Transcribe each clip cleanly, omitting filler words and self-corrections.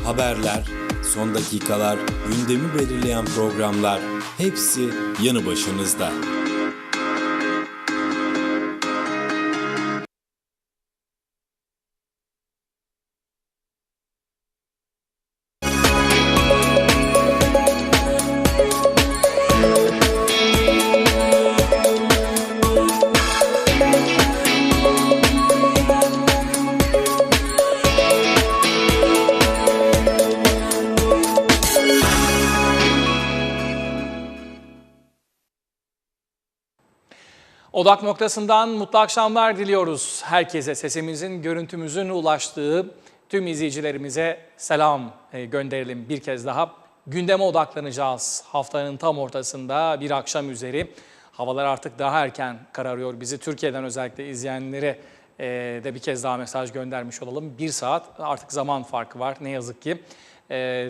haberler, son dakikalar, gündemi belirleyen programlar hepsi yanı başınızda. Odak noktasından mutlu akşamlar diliyoruz. Herkese sesimizin, görüntümüzün ulaştığı tüm izleyicilerimize selam gönderelim bir kez daha. Gündeme odaklanacağız. Haftanın tam ortasında bir akşam üzeri. Havalar artık daha erken kararıyor. Bizi Türkiye'den özellikle izleyenlere de bir kez daha mesaj göndermiş olalım. Bir saat artık zaman farkı var ne yazık ki.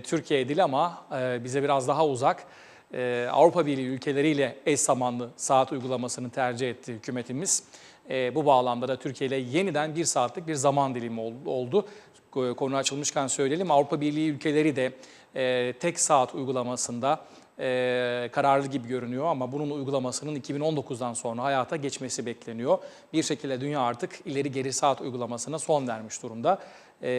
Türkiye değil ama bize biraz daha uzak. Avrupa Birliği ülkeleriyle eş zamanlı saat uygulamasını tercih etti hükümetimiz. Bu bağlamda da Türkiye ile yeniden bir saatlik bir zaman dilimi oldu. Konu açılmışken söyleyelim, Avrupa Birliği ülkeleri de tek saat uygulamasında kararlı gibi görünüyor ama bunun uygulamasının 2019'dan sonra hayata geçmesi bekleniyor. Bir şekilde dünya artık ileri geri saat uygulamasına son vermiş durumda.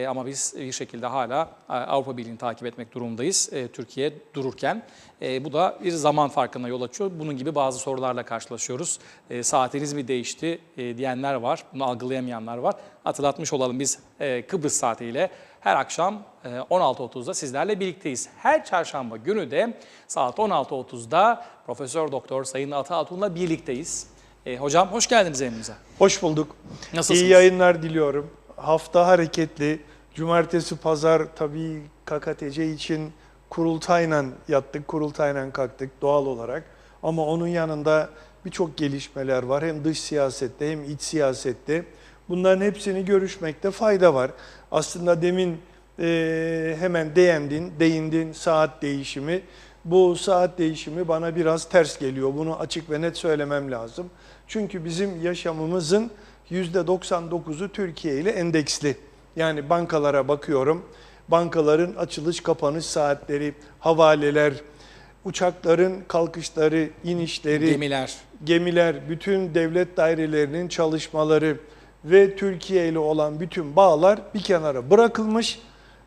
Ama biz bir şekilde hala Avrupa Birliği'ni takip etmek durumundayız Türkiye dururken. Bu da bir zaman farkına yol açıyor. Bunun gibi bazı sorularla karşılaşıyoruz. Saatiniz mi değişti diyenler var, bunu algılayamayanlar var. Hatırlatmış olalım, biz Kıbrıs saatiyle her akşam 16.30'da sizlerle birlikteyiz. Her çarşamba günü de saat 16.30'da Profesör Doktor Sayın Ata Atun'la birlikteyiz. Hocam hoş geldiniz evimize. Hoş bulduk. Nasılsınız? İyi yayınlar diliyorum. Hafta hareketli. Cumartesi, pazar tabii KKTC için kurultayla yattık, kurultayla kalktık doğal olarak. Ama onun yanında birçok gelişmeler var. Hem dış siyasette hem iç siyasette. Bunların hepsini görüşmekte fayda var. Aslında demin hemen değindin saat değişimi. Bu saat değişimi bana biraz ters geliyor. Bunu açık ve net söylemem lazım. Çünkü bizim yaşamımızın %99'u Türkiye ile endeksli. Yani bankalara bakıyorum. Bankaların açılış kapanış saatleri, havaleler, uçakların kalkışları, inişleri, gemiler, bütün devlet dairelerinin çalışmaları ve Türkiye ile olan bütün bağlar bir kenara bırakılmış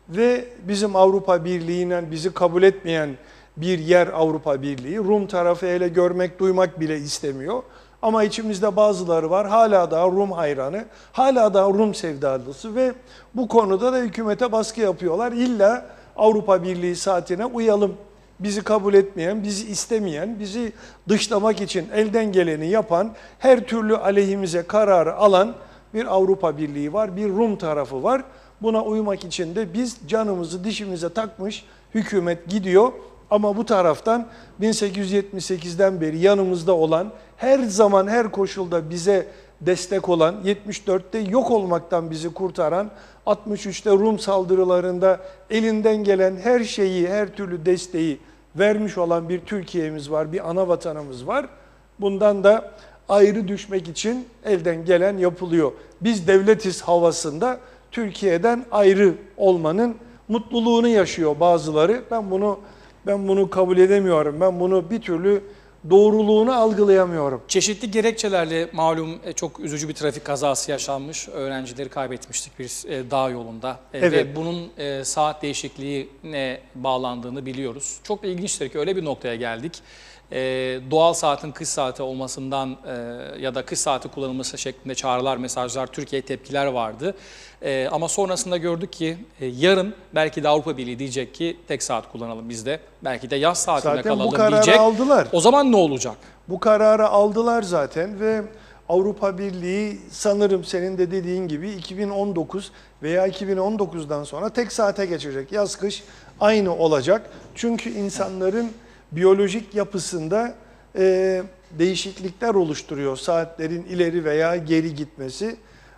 ve bizim Avrupa Birliği'yle bizi kabul etmeyen bir yer Avrupa Birliği. Rum tarafı hele görmek, duymak bile istemiyor. Ama içimizde bazıları var, hala daha Rum hayranı, hala daha Rum sevdalısı ve bu konuda da hükümete baskı yapıyorlar. İlla Avrupa Birliği saatine uyalım. Bizi kabul etmeyen, bizi istemeyen, bizi dışlamak için elden geleni yapan, her türlü aleyhimize kararı alan bir Avrupa Birliği var, bir Rum tarafı var. Buna uymak için de biz canımızı dişimize takmış, hükümet gidiyor. Ama bu taraftan 1878'den beri yanımızda olan, her zaman her koşulda bize destek olan, 74'te yok olmaktan bizi kurtaran, 63'te Rum saldırılarında elinden gelen her şeyi, her türlü desteği vermiş olan bir Türkiye'miz var, bir ana vatanımız var. Bundan da ayrı düşmek için elden gelen yapılıyor. Biz devletiz havasında Türkiye'den ayrı olmanın mutluluğunu yaşıyor bazıları. Ben bunu kabul edemiyorum. Ben bunu bir türlü doğruluğunu algılayamıyorum. Çeşitli gerekçelerle malum çok üzücü bir trafik kazası yaşanmış. Öğrencileri kaybetmiştik bir dağ yolunda. Evet. Ve bunun saat değişikliğine bağlandığını biliyoruz. Çok ilginçtir ki öyle bir noktaya geldik. Doğal saatin kış saati olmasından ya da kış saati kullanılması şeklinde çağrılar, mesajlar, Türkiye tepkiler vardı. Ama sonrasında gördük ki yarın belki de Avrupa Birliği diyecek ki tek saat kullanalım biz de. Belki de yaz saatinde zaten kalalım bu kararı diyecek. Aldılar. O zaman ne olacak? Bu kararı aldılar zaten ve Avrupa Birliği sanırım senin de dediğin gibi 2019 veya 2019'dan sonra tek saate geçecek. Yaz kış aynı olacak. Çünkü insanların biyolojik yapısında değişiklikler oluşturuyor. Saatlerin ileri veya geri gitmesi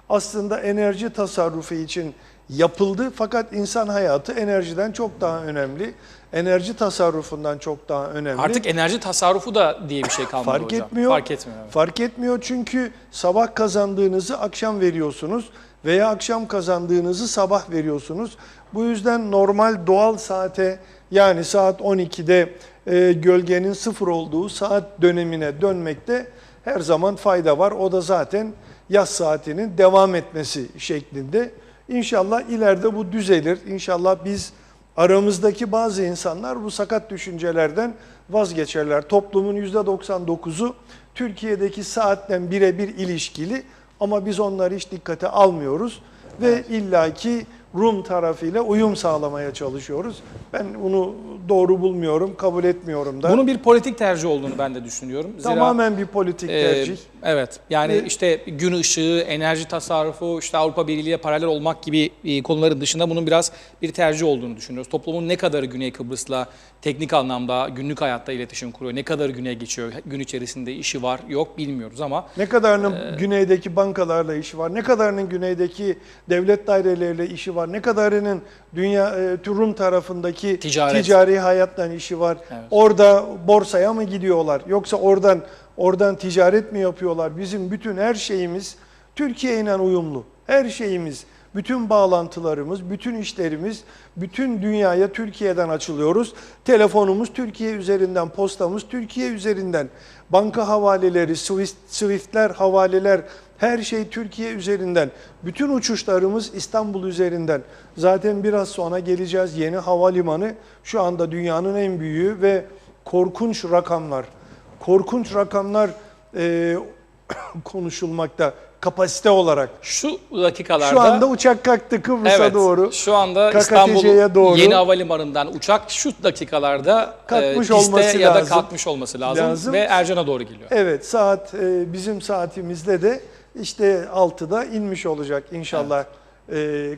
aslında enerji tasarrufu için yapıldı. Fakat insan hayatı enerjiden çok daha önemli. Enerji tasarrufundan çok daha önemli. Artık enerji tasarrufu da diye bir şey kalmadı hocam. Etmiyor. Fark etmiyor. Fark etmiyor çünkü sabah kazandığınızı akşam veriyorsunuz veya akşam kazandığınızı sabah veriyorsunuz. Bu yüzden normal doğal saate, yani saat 12'de gölgenin 0 olduğu saat dönemine dönmekte her zaman fayda var. O da zaten yaz saatinin devam etmesi şeklinde. İnşallah ileride bu düzelir. İnşallah biz, aramızdaki bazı insanlar bu sakat düşüncelerden vazgeçerler. Toplumun %99'u Türkiye'deki saatten birebir ilişkili ama biz onları hiç dikkate almıyoruz ve illaki Rum tarafıyla uyum sağlamaya çalışıyoruz. Ben bunu doğru bulmuyorum, kabul etmiyorum da. Bunun bir politik tercih olduğunu ben de düşünüyorum. Zira, tamamen bir politik tercih. Evet, yani işte gün ışığı, enerji tasarrufu, işte Avrupa Birliği ile paralel olmak gibi konuların dışında bunun biraz bir tercih olduğunu düşünüyoruz. Toplumun ne kadarı Güney Kıbrıs'la teknik anlamda günlük hayatta iletişim kuruyor, ne kadar güneye geçiyor, gün içerisinde işi var yok bilmiyoruz ama ne kadarının güneydeki bankalarla işi var, ne kadarının güneydeki devlet daireleriyle işi var, ne kadarının Rum tarafındaki ticari hayatla işi var. Evet. Orada borsaya mı gidiyorlar yoksa oradan ticaret mi yapıyorlar? Bizim bütün her şeyimiz Türkiye ile uyumlu. Her şeyimiz, bütün bağlantılarımız, bütün işlerimiz, bütün dünyaya Türkiye'den açılıyoruz. Telefonumuz Türkiye üzerinden, postamız Türkiye üzerinden, banka havaleleri, Swift'ler, havaleler, her şey Türkiye üzerinden. Bütün uçuşlarımız İstanbul üzerinden. Zaten biraz sonra geleceğiz. Yeni havalimanı şu anda dünyanın en büyüğü ve korkunç rakamlar konuşulmakta kapasite olarak. şu dakikalarda... Şu anda uçak kalktı Kıbrıs'a doğru. Şu anda KKTC'ye İstanbul doğru. yeni havalimanından uçak şu dakikalarda Kalkmış piste olması ya da lazım. kalkmış olması lazım ve Ercan'a doğru geliyor. Evet, saat bizim saatimizde de işte 6'da inmiş olacak inşallah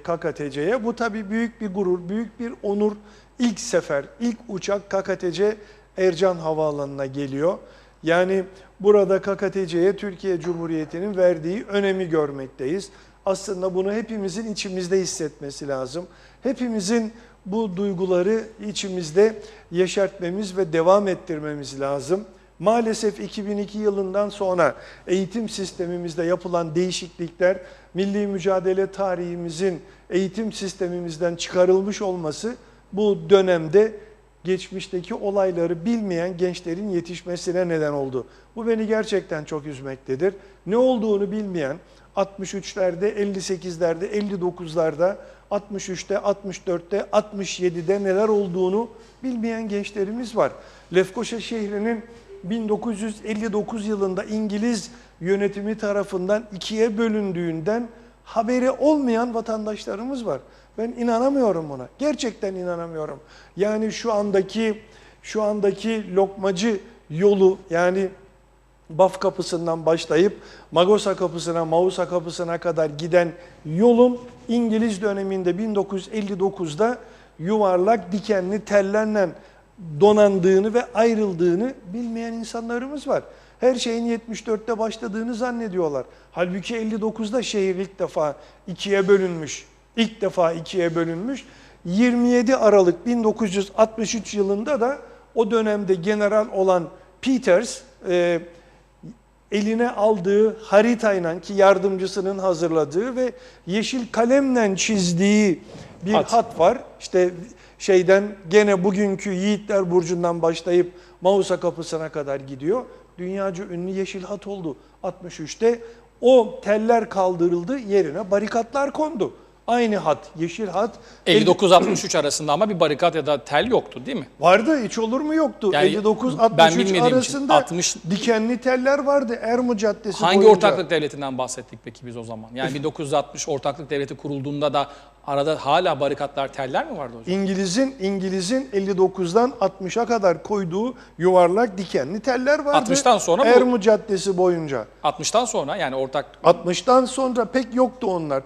KKTC'ye. Bu tabii büyük bir gurur, büyük bir onur. İlk sefer, ilk uçak KKTC Ercan Havaalanı'na geliyor. Yani burada KKTC'ye Türkiye Cumhuriyeti'nin verdiği önemi görmekteyiz. Aslında bunu hepimizin içimizde hissetmesi lazım. Hepimizin bu duyguları içimizde yeşertmemiz ve devam ettirmemiz lazım. Maalesef 2002 yılından sonra eğitim sistemimizde yapılan değişiklikler, milli mücadele tarihimizin eğitim sistemimizden çıkarılmış olması bu dönemde geçmişteki olayları bilmeyen gençlerin yetişmesine neden oldu. Bu beni gerçekten çok üzmektedir. Ne olduğunu bilmeyen 63'lerde, 58'lerde, 59'larda, 63'te, 64'te, 67'de neler olduğunu bilmeyen gençlerimiz var. Lefkoşa şehrinin 1959 yılında İngiliz yönetimi tarafından ikiye bölündüğünden haberi olmayan vatandaşlarımız var. Ben inanamıyorum buna. Gerçekten inanamıyorum. Yani şu andaki Lokmacı yolu, yani Baf kapısından başlayıp Magosa kapısına, Mausa kapısına kadar giden yolun İngiliz döneminde 1959'da yuvarlak dikenli tellerle donandığını ve ayrıldığını bilmeyen insanlarımız var. Her şeyin 74'te başladığını zannediyorlar. Halbuki 59'da şehir ilk defa ikiye bölünmüş. 27 Aralık 1963 yılında da o dönemde general olan Peters eline aldığı haritayla, ki yardımcısının hazırladığı ve yeşil kalemle çizdiği bir hat var. İşte gene bugünkü Yiğitler Burcu'ndan başlayıp Mausa kapısına kadar gidiyor. Dünyaca ünlü yeşil hat oldu 63'te. O teller kaldırıldı, yerine barikatlar kondu. Aynı hat, yeşil hat. 59-63 arasında ama bir barikat ya da tel yoktu değil mi? Vardı, hiç olur mu yoktu. Yani 59-63 arasında 60 dikenli teller vardı Ermü Caddesi Hangi boyunca. ortaklık devletinden bahsettik peki biz o zaman? Yani 1960 ortaklık devleti kurulduğunda da arada hala barikatlar, teller mi vardı hocam? İngiliz'in 59'dan 60'a kadar koyduğu yuvarlak dikenli teller vardı. 60'tan sonra bu- Ermü Caddesi boyunca. 60'tan sonra yani ortak 60'tan sonra pek yoktu onlar.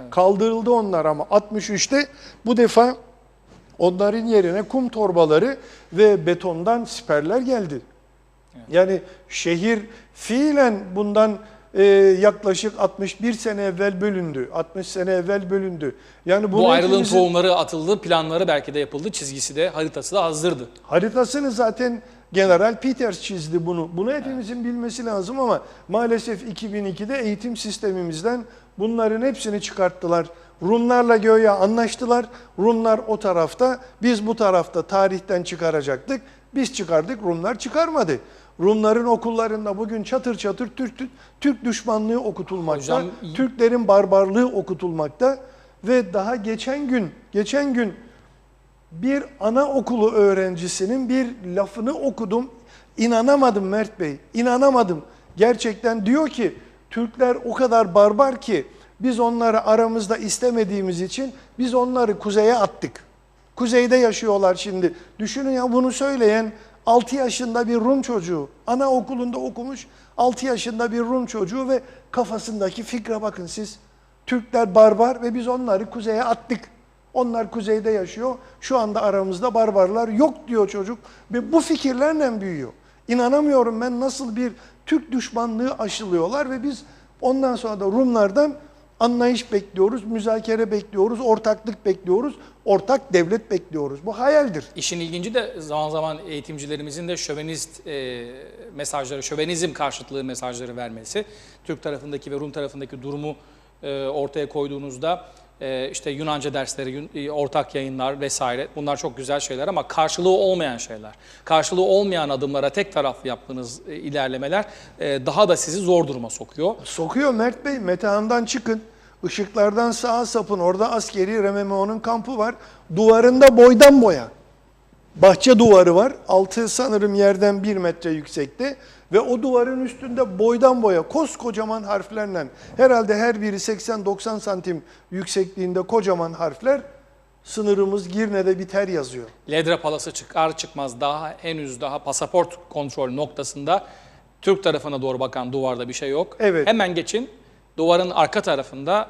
Kaldırıldı onlar ama 63'te bu defa onların yerine kum torbaları ve betondan siperler geldi. Yani şehir fiilen bundan yaklaşık 61 sene evvel bölündü. 60 sene evvel bölündü. Yani bu ayrılığın tohumları atıldı, planları belki de yapıldı, çizgisi de, haritası da hazırdı. Haritasını zaten General Peters çizdi bunu. Bunu hepimizin bilmesi lazım ama maalesef 2002'de eğitim sistemimizden Bunların hepsini çıkarttılar. Rumlarla göya anlaştılar. Rumlar o tarafta, biz bu tarafta tarihten çıkaracaktık. Biz çıkardık, Rumlar çıkarmadı. Rumların okullarında bugün çatır çatır Türk düşmanlığı okutulmakta. Hocam, Türklerin barbarlığı okutulmakta ve daha geçen gün bir anaokulu öğrencisinin bir lafını okudum. İnanamadım Mert Bey, inanamadım. Gerçekten diyor ki Türkler o kadar barbar ki biz onları aramızda istemediğimiz için biz onları kuzeye attık. Kuzeyde yaşıyorlar şimdi. Düşünün ya, bunu söyleyen 6 yaşında bir Rum çocuğu. Anaokulunda okumuş 6 yaşında bir Rum çocuğu ve kafasındaki fikre bakın siz. Türkler barbar ve biz onları kuzeye attık. Onlar kuzeyde yaşıyor. Şu anda aramızda barbarlar yok diyor çocuk. Ve bu fikirlerle büyüyor. İnanamıyorum ben, nasıl bir Türk düşmanlığı aşılıyorlar ve biz ondan sonra da Rumlardan anlayış bekliyoruz, müzakere bekliyoruz, ortaklık bekliyoruz, ortak devlet bekliyoruz. Bu hayaldir. İşin ilginci de zaman zaman eğitimcilerimizin de şövenist mesajları, şövenizm karşıtlığı mesajları vermesi. Türk tarafındaki ve Rum tarafındaki durumu ortaya koyduğunuzda işte Yunanca dersleri, ortak yayınlar vesaire, bunlar çok güzel şeyler ama karşılığı olmayan şeyler. Karşılığı olmayan adımlara tek taraflı yaptığınız ilerlemeler daha da sizi zor duruma sokuyor. Sokuyor Mert Bey, Metehan'dan çıkın. Işıklardan sağa sapın. Orada askeri RMMO'nun kampı var. Duvarında boydan boya bahçe duvarı var. Altı sanırım yerden 1 metre yüksekte. Ve o duvarın üstünde boydan boya koskocaman harflerle, herhalde her biri 80-90 santim yüksekliğinde kocaman harfler, sınırımız Girne'de biter yazıyor. Ledra Palası çıkar çıkmaz henüz daha pasaport kontrol noktasında Türk tarafına doğru bakan duvarda bir şey yok. Evet. Hemen geçin. Duvarın arka tarafında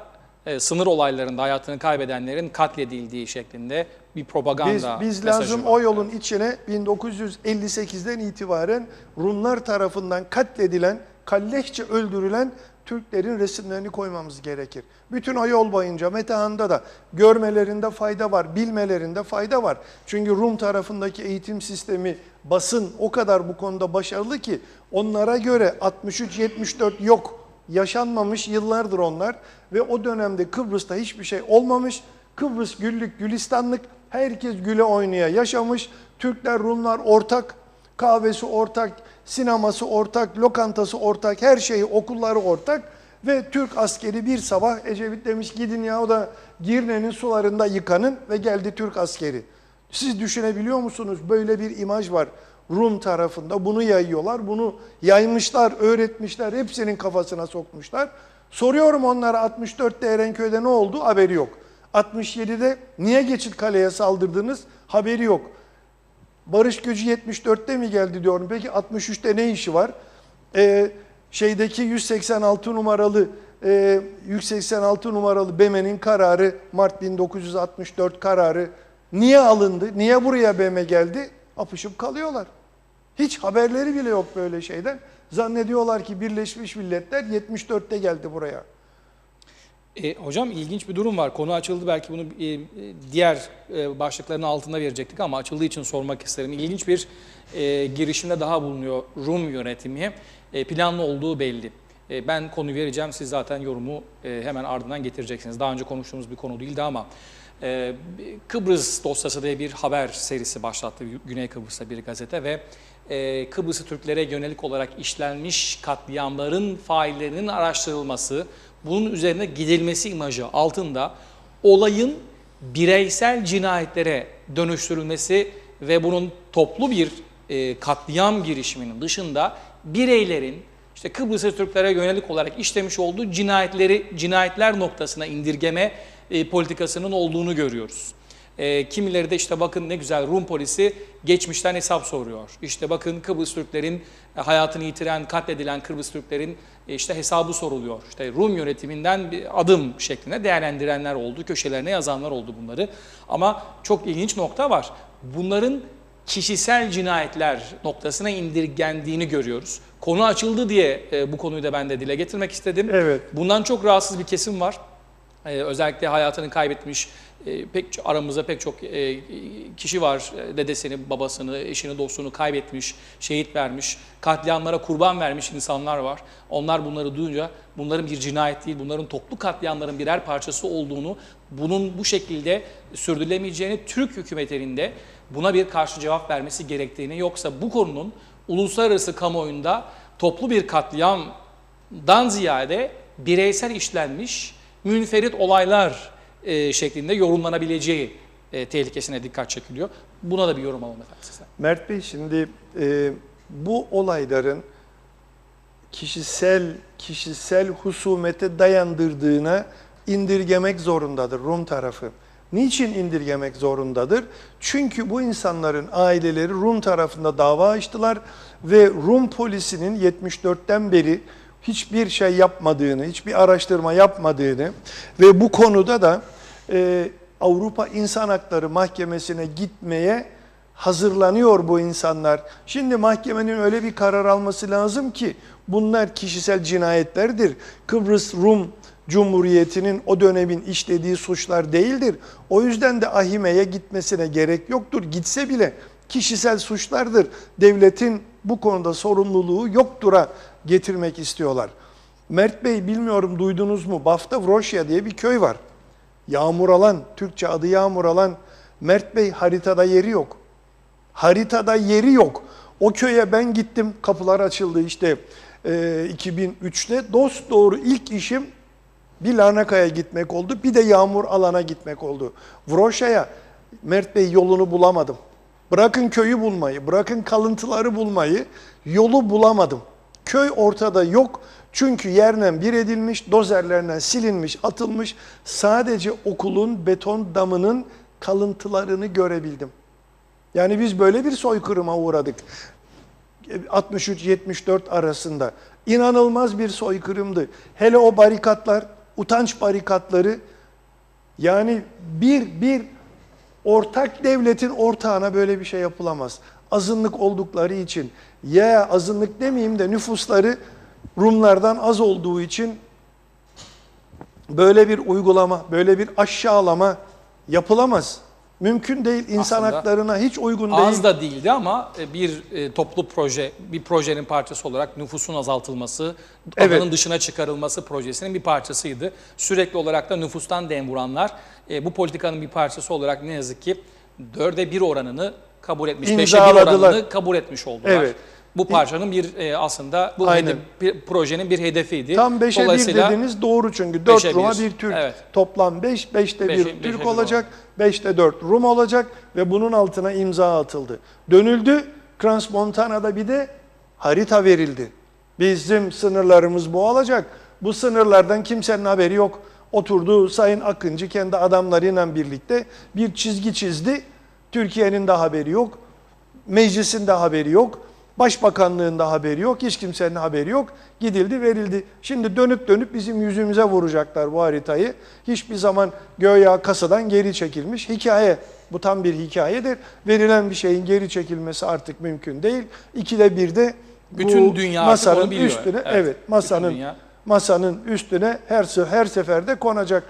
sınır olaylarında hayatını kaybedenlerin katledildiği şeklinde bir propaganda Biz mesajı lazım var. o yolun içine 1958'den itibaren Rumlar tarafından katledilen, kalleşçe öldürülen Türklerin resimlerini koymamız gerekir. Bütün o yol boyunca Metehan'da da görmelerinde fayda var, bilmelerinde fayda var. Çünkü Rum tarafındaki eğitim sistemi, basın o kadar bu konuda başarılı ki onlara göre 63-74 yok, yaşanmamış yıllardır onlar ve o dönemde Kıbrıs'ta hiçbir şey olmamış. Kıbrıs güllük gülistanlık, herkes güle oynaya yaşamış. Türkler, Rumlar ortak, kahvesi ortak, sineması ortak, lokantası ortak, her şeyi, okulları ortak. Ve Türk askeri bir sabah Ecevit demiş gidin ya o da Girne'nin sularında yıkanın ve geldi Türk askeri. Siz düşünebiliyor musunuz? Böyle bir imaj var Rum tarafında. Bunu yayıyorlar, bunu yaymışlar, öğretmişler, hepsinin kafasına sokmuşlar. Soruyorum onlara 64'te Erenköy'de ne oldu? Haberi yok. 67'de niye Geçit Kale'ye saldırdınız? Haberi yok. Barış Gücü 74'te mi geldi diyorum. Peki 63'te ne işi var? Şeydeki 186 numaralı BM'nin kararı, Mart 1964 kararı niye alındı? Niye buraya BM geldi? Apışıp kalıyorlar. Hiç haberleri bile yok böyle şeyden. Zannediyorlar ki Birleşmiş Milletler 74'te geldi buraya. Hocam ilginç bir durum var. Konu açıldı, belki bunu diğer başlıkların altında verecektik ama açıldığı için sormak isterim. İlginç bir girişimde daha bulunuyor Rum yönetimi. Planlı olduğu belli. Ben konuyu vereceğim, siz zaten yorumu hemen ardından getireceksiniz. Daha önce konuştuğumuz bir konu değildi ama Kıbrıs dosyası diye bir haber serisi başlattı Güney Kıbrıs'ta bir gazete ve Kıbrıs'ı Türklere yönelik olarak işlenmiş katliamların faillerinin araştırılması, bunun üzerine gidilmesi imajı altında olayın bireysel cinayetlere dönüştürülmesi ve bunun toplu bir katliam girişiminin dışında bireylerin işte Kıbrıs'ı Türklere yönelik olarak işlemiş olduğu cinayetler noktasına indirgeme politikasının olduğunu görüyoruz. Kimileri de işte bakın ne güzel Rum polisi geçmişten hesap soruyor. İşte bakın Kıbrıs Türklerin hayatını yitiren, katledilen Kıbrıs Türklerin işte hesabı soruluyor. İşte Rum yönetiminden bir adım şeklinde değerlendirenler oldu, köşelerine yazanlar oldu bunları. Ama çok ilginç nokta var. Bunların kişisel cinayetler noktasına indirgendiğini görüyoruz. Konu açıldı diye bu konuyu da ben de dile getirmek istedim. Evet. Bundan çok rahatsız bir kesim var. Özellikle hayatını kaybetmiş aramızda pek çok kişi var. Dedesini, babasını, eşini, dostunu kaybetmiş, şehit vermiş, katliamlara kurban vermiş insanlar var. Onlar bunları duyunca bunların bir cinayet değil, bunların toplu katliamların birer parçası olduğunu, bunun bu şekilde sürdürülemeyeceğini, Türk hükümetinin de buna bir karşı cevap vermesi gerektiğini, yoksa bu konunun uluslararası kamuoyunda toplu bir katliamdan ziyade bireysel işlenmiş münferit olaylar şeklinde yorumlanabileceği tehlikesine dikkat çekiliyor. Buna da bir yorum alalım efendim sizden. Mert Bey, şimdi bu olayların kişisel husumete dayandırdığına indirgemek zorundadır Rum tarafı. Niçin indirgemek zorundadır? Çünkü bu insanların aileleri Rum tarafında dava açtılar ve Rum polisinin 74'ten beri hiçbir şey yapmadığını, hiçbir araştırma yapmadığını ve bu konuda da Avrupa İnsan Hakları Mahkemesi'ne gitmeye hazırlanıyor bu insanlar. Şimdi mahkemenin öyle bir karar alması lazım ki bunlar kişisel cinayetlerdir. Kıbrıs Rum Cumhuriyeti'nin o dönemin işlediği suçlar değildir. O yüzden de AİHME'ye gitmesine gerek yoktur. Gitse bile kişisel suçlardır. Devletin bu konuda sorumluluğu yoktur'a getirmek istiyorlar. Mert Bey, bilmiyorum duydunuz mu? Bafta Vroşya diye bir köy var. Yağmur alan, Türkçe adı yağmur alan. Mert Bey, haritada yeri yok. Haritada yeri yok. O köye ben gittim, kapılar açıldı işte 2003'te. Dosdoğru ilk işim bir Larnaka'ya gitmek oldu, bir de yağmur alana gitmek oldu. Vroşya'ya, Mert Bey, yolunu bulamadım. Bırakın köyü bulmayı, bırakın kalıntıları bulmayı, yolu bulamadım. Köy ortada yok. Çünkü yerden bir edilmiş, dozerlerden silinmiş, atılmış. Sadece okulun beton damının kalıntılarını görebildim. Yani biz böyle bir soykırıma uğradık. 63-74 arasında. İnanılmaz bir soykırımdı. Hele o barikatlar, utanç barikatları, yani bir ortak devletin ortağına böyle bir şey yapılamaz. Azınlık oldukları için, ya azınlık demeyeyim de nüfusları Rumlardan az olduğu için böyle bir uygulama, böyle bir aşağılama yapılamaz. Mümkün değil, insan Aslında haklarına hiç uygun değil. Az da değildi ama bir toplu proje, bir projenin parçası olarak nüfusun azaltılması, alanın dışına çıkarılması projesinin bir parçasıydı. Sürekli olarak da nüfustan dem vuranlar bu politikanın bir parçası olarak ne yazık ki 4'e 1 oranını kabul etmiş, 5'e 1 oranını kabul etmiş oldular. Evet. Bu parçanın bir aslında bu projenin bir hedefiydi. Tam 5'e 1 dediniz doğru, çünkü 4 Rum'a 1 Türk. Evet. Toplam 5, 5'te 1 Türk olacak, 5'te 4 Rum olacak ve bunun altına imza atıldı. Dönüldü, Crans-Montana'da bir de harita verildi. Bizim sınırlarımız bu olacak. Bu sınırlardan kimsenin haberi yok. Oturdu Sayın Akıncı kendi adamlarıyla birlikte bir çizgi çizdi. Türkiye'nin de haberi yok, meclisin de haberi yok. Başbakanlığın da haberi yok, hiç kimsenin haberi yok. Gidildi, verildi. Şimdi dönüp bizim yüzümüze vuracaklar bu haritayı. Hiçbir zaman göya kasadan geri çekilmiş. Hikaye, bu tam bir hikayedir. Verilen bir şeyin geri çekilmesi artık mümkün değil. 2'de 1'de bütün dünya masanın biliyor. üstüne, evet masanın üstüne her seferde konacak.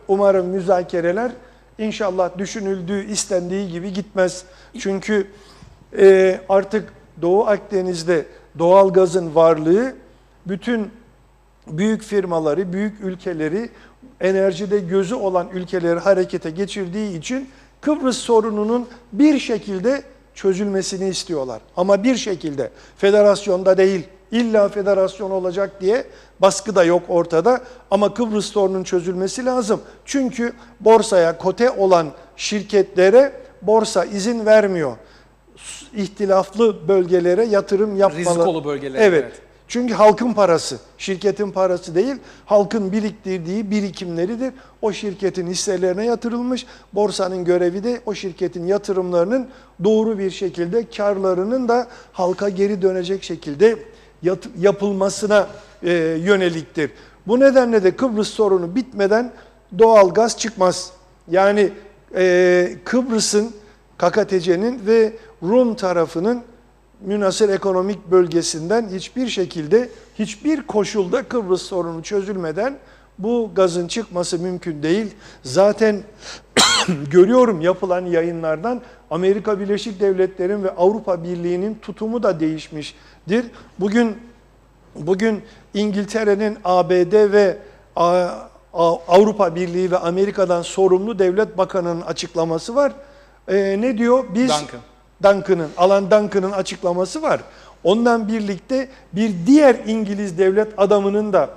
Umarım müzakereler inşallah düşünüldüğü, istendiği gibi gitmez. Çünkü artık Doğu Akdeniz'de doğal gazın varlığı bütün büyük firmaları, büyük ülkeleri, enerjide gözü olan ülkeleri harekete geçirdiği için Kıbrıs sorununun bir şekilde çözülmesini istiyorlar. Ama bir şekilde, federasyonda değil, illa federasyon olacak diye baskı da yok ortada. Ama Kıbrıs sorunun çözülmesi lazım. Çünkü borsaya kote olan şirketlere borsa izin vermiyor. İhtilaflı bölgelere yatırım yapmalı. Rizikolu bölgelere. Evet. Çünkü halkın parası, şirketin parası değil, halkın biriktirdiği birikimleridir. O şirketin hisselerine yatırılmış. Borsanın görevi de o şirketin yatırımlarının doğru bir şekilde karlarının da halka geri dönecek şekilde yapılmasına yöneliktir. Bu nedenle de Kıbrıs sorunu bitmeden doğal gaz çıkmaz. Yani Kıbrıs'ın, KKTC'nin ve Rum tarafının münhasır ekonomik bölgesinden hiçbir şekilde, hiçbir koşulda Kıbrıs sorunu çözülmeden Bu gazın çıkması mümkün değil. Zaten görüyorum yapılan yayınlardan Amerika Birleşik Devletleri'nin ve Avrupa Birliği'nin tutumu da değişmiştir. Bugün İngiltere'nin ABD ve Avrupa Birliği ve Amerika'dan sorumlu devlet bakanının açıklaması var. Ne diyor? Alan Duncan'ın açıklaması var. Ondan birlikte bir diğer İngiliz devlet adamının da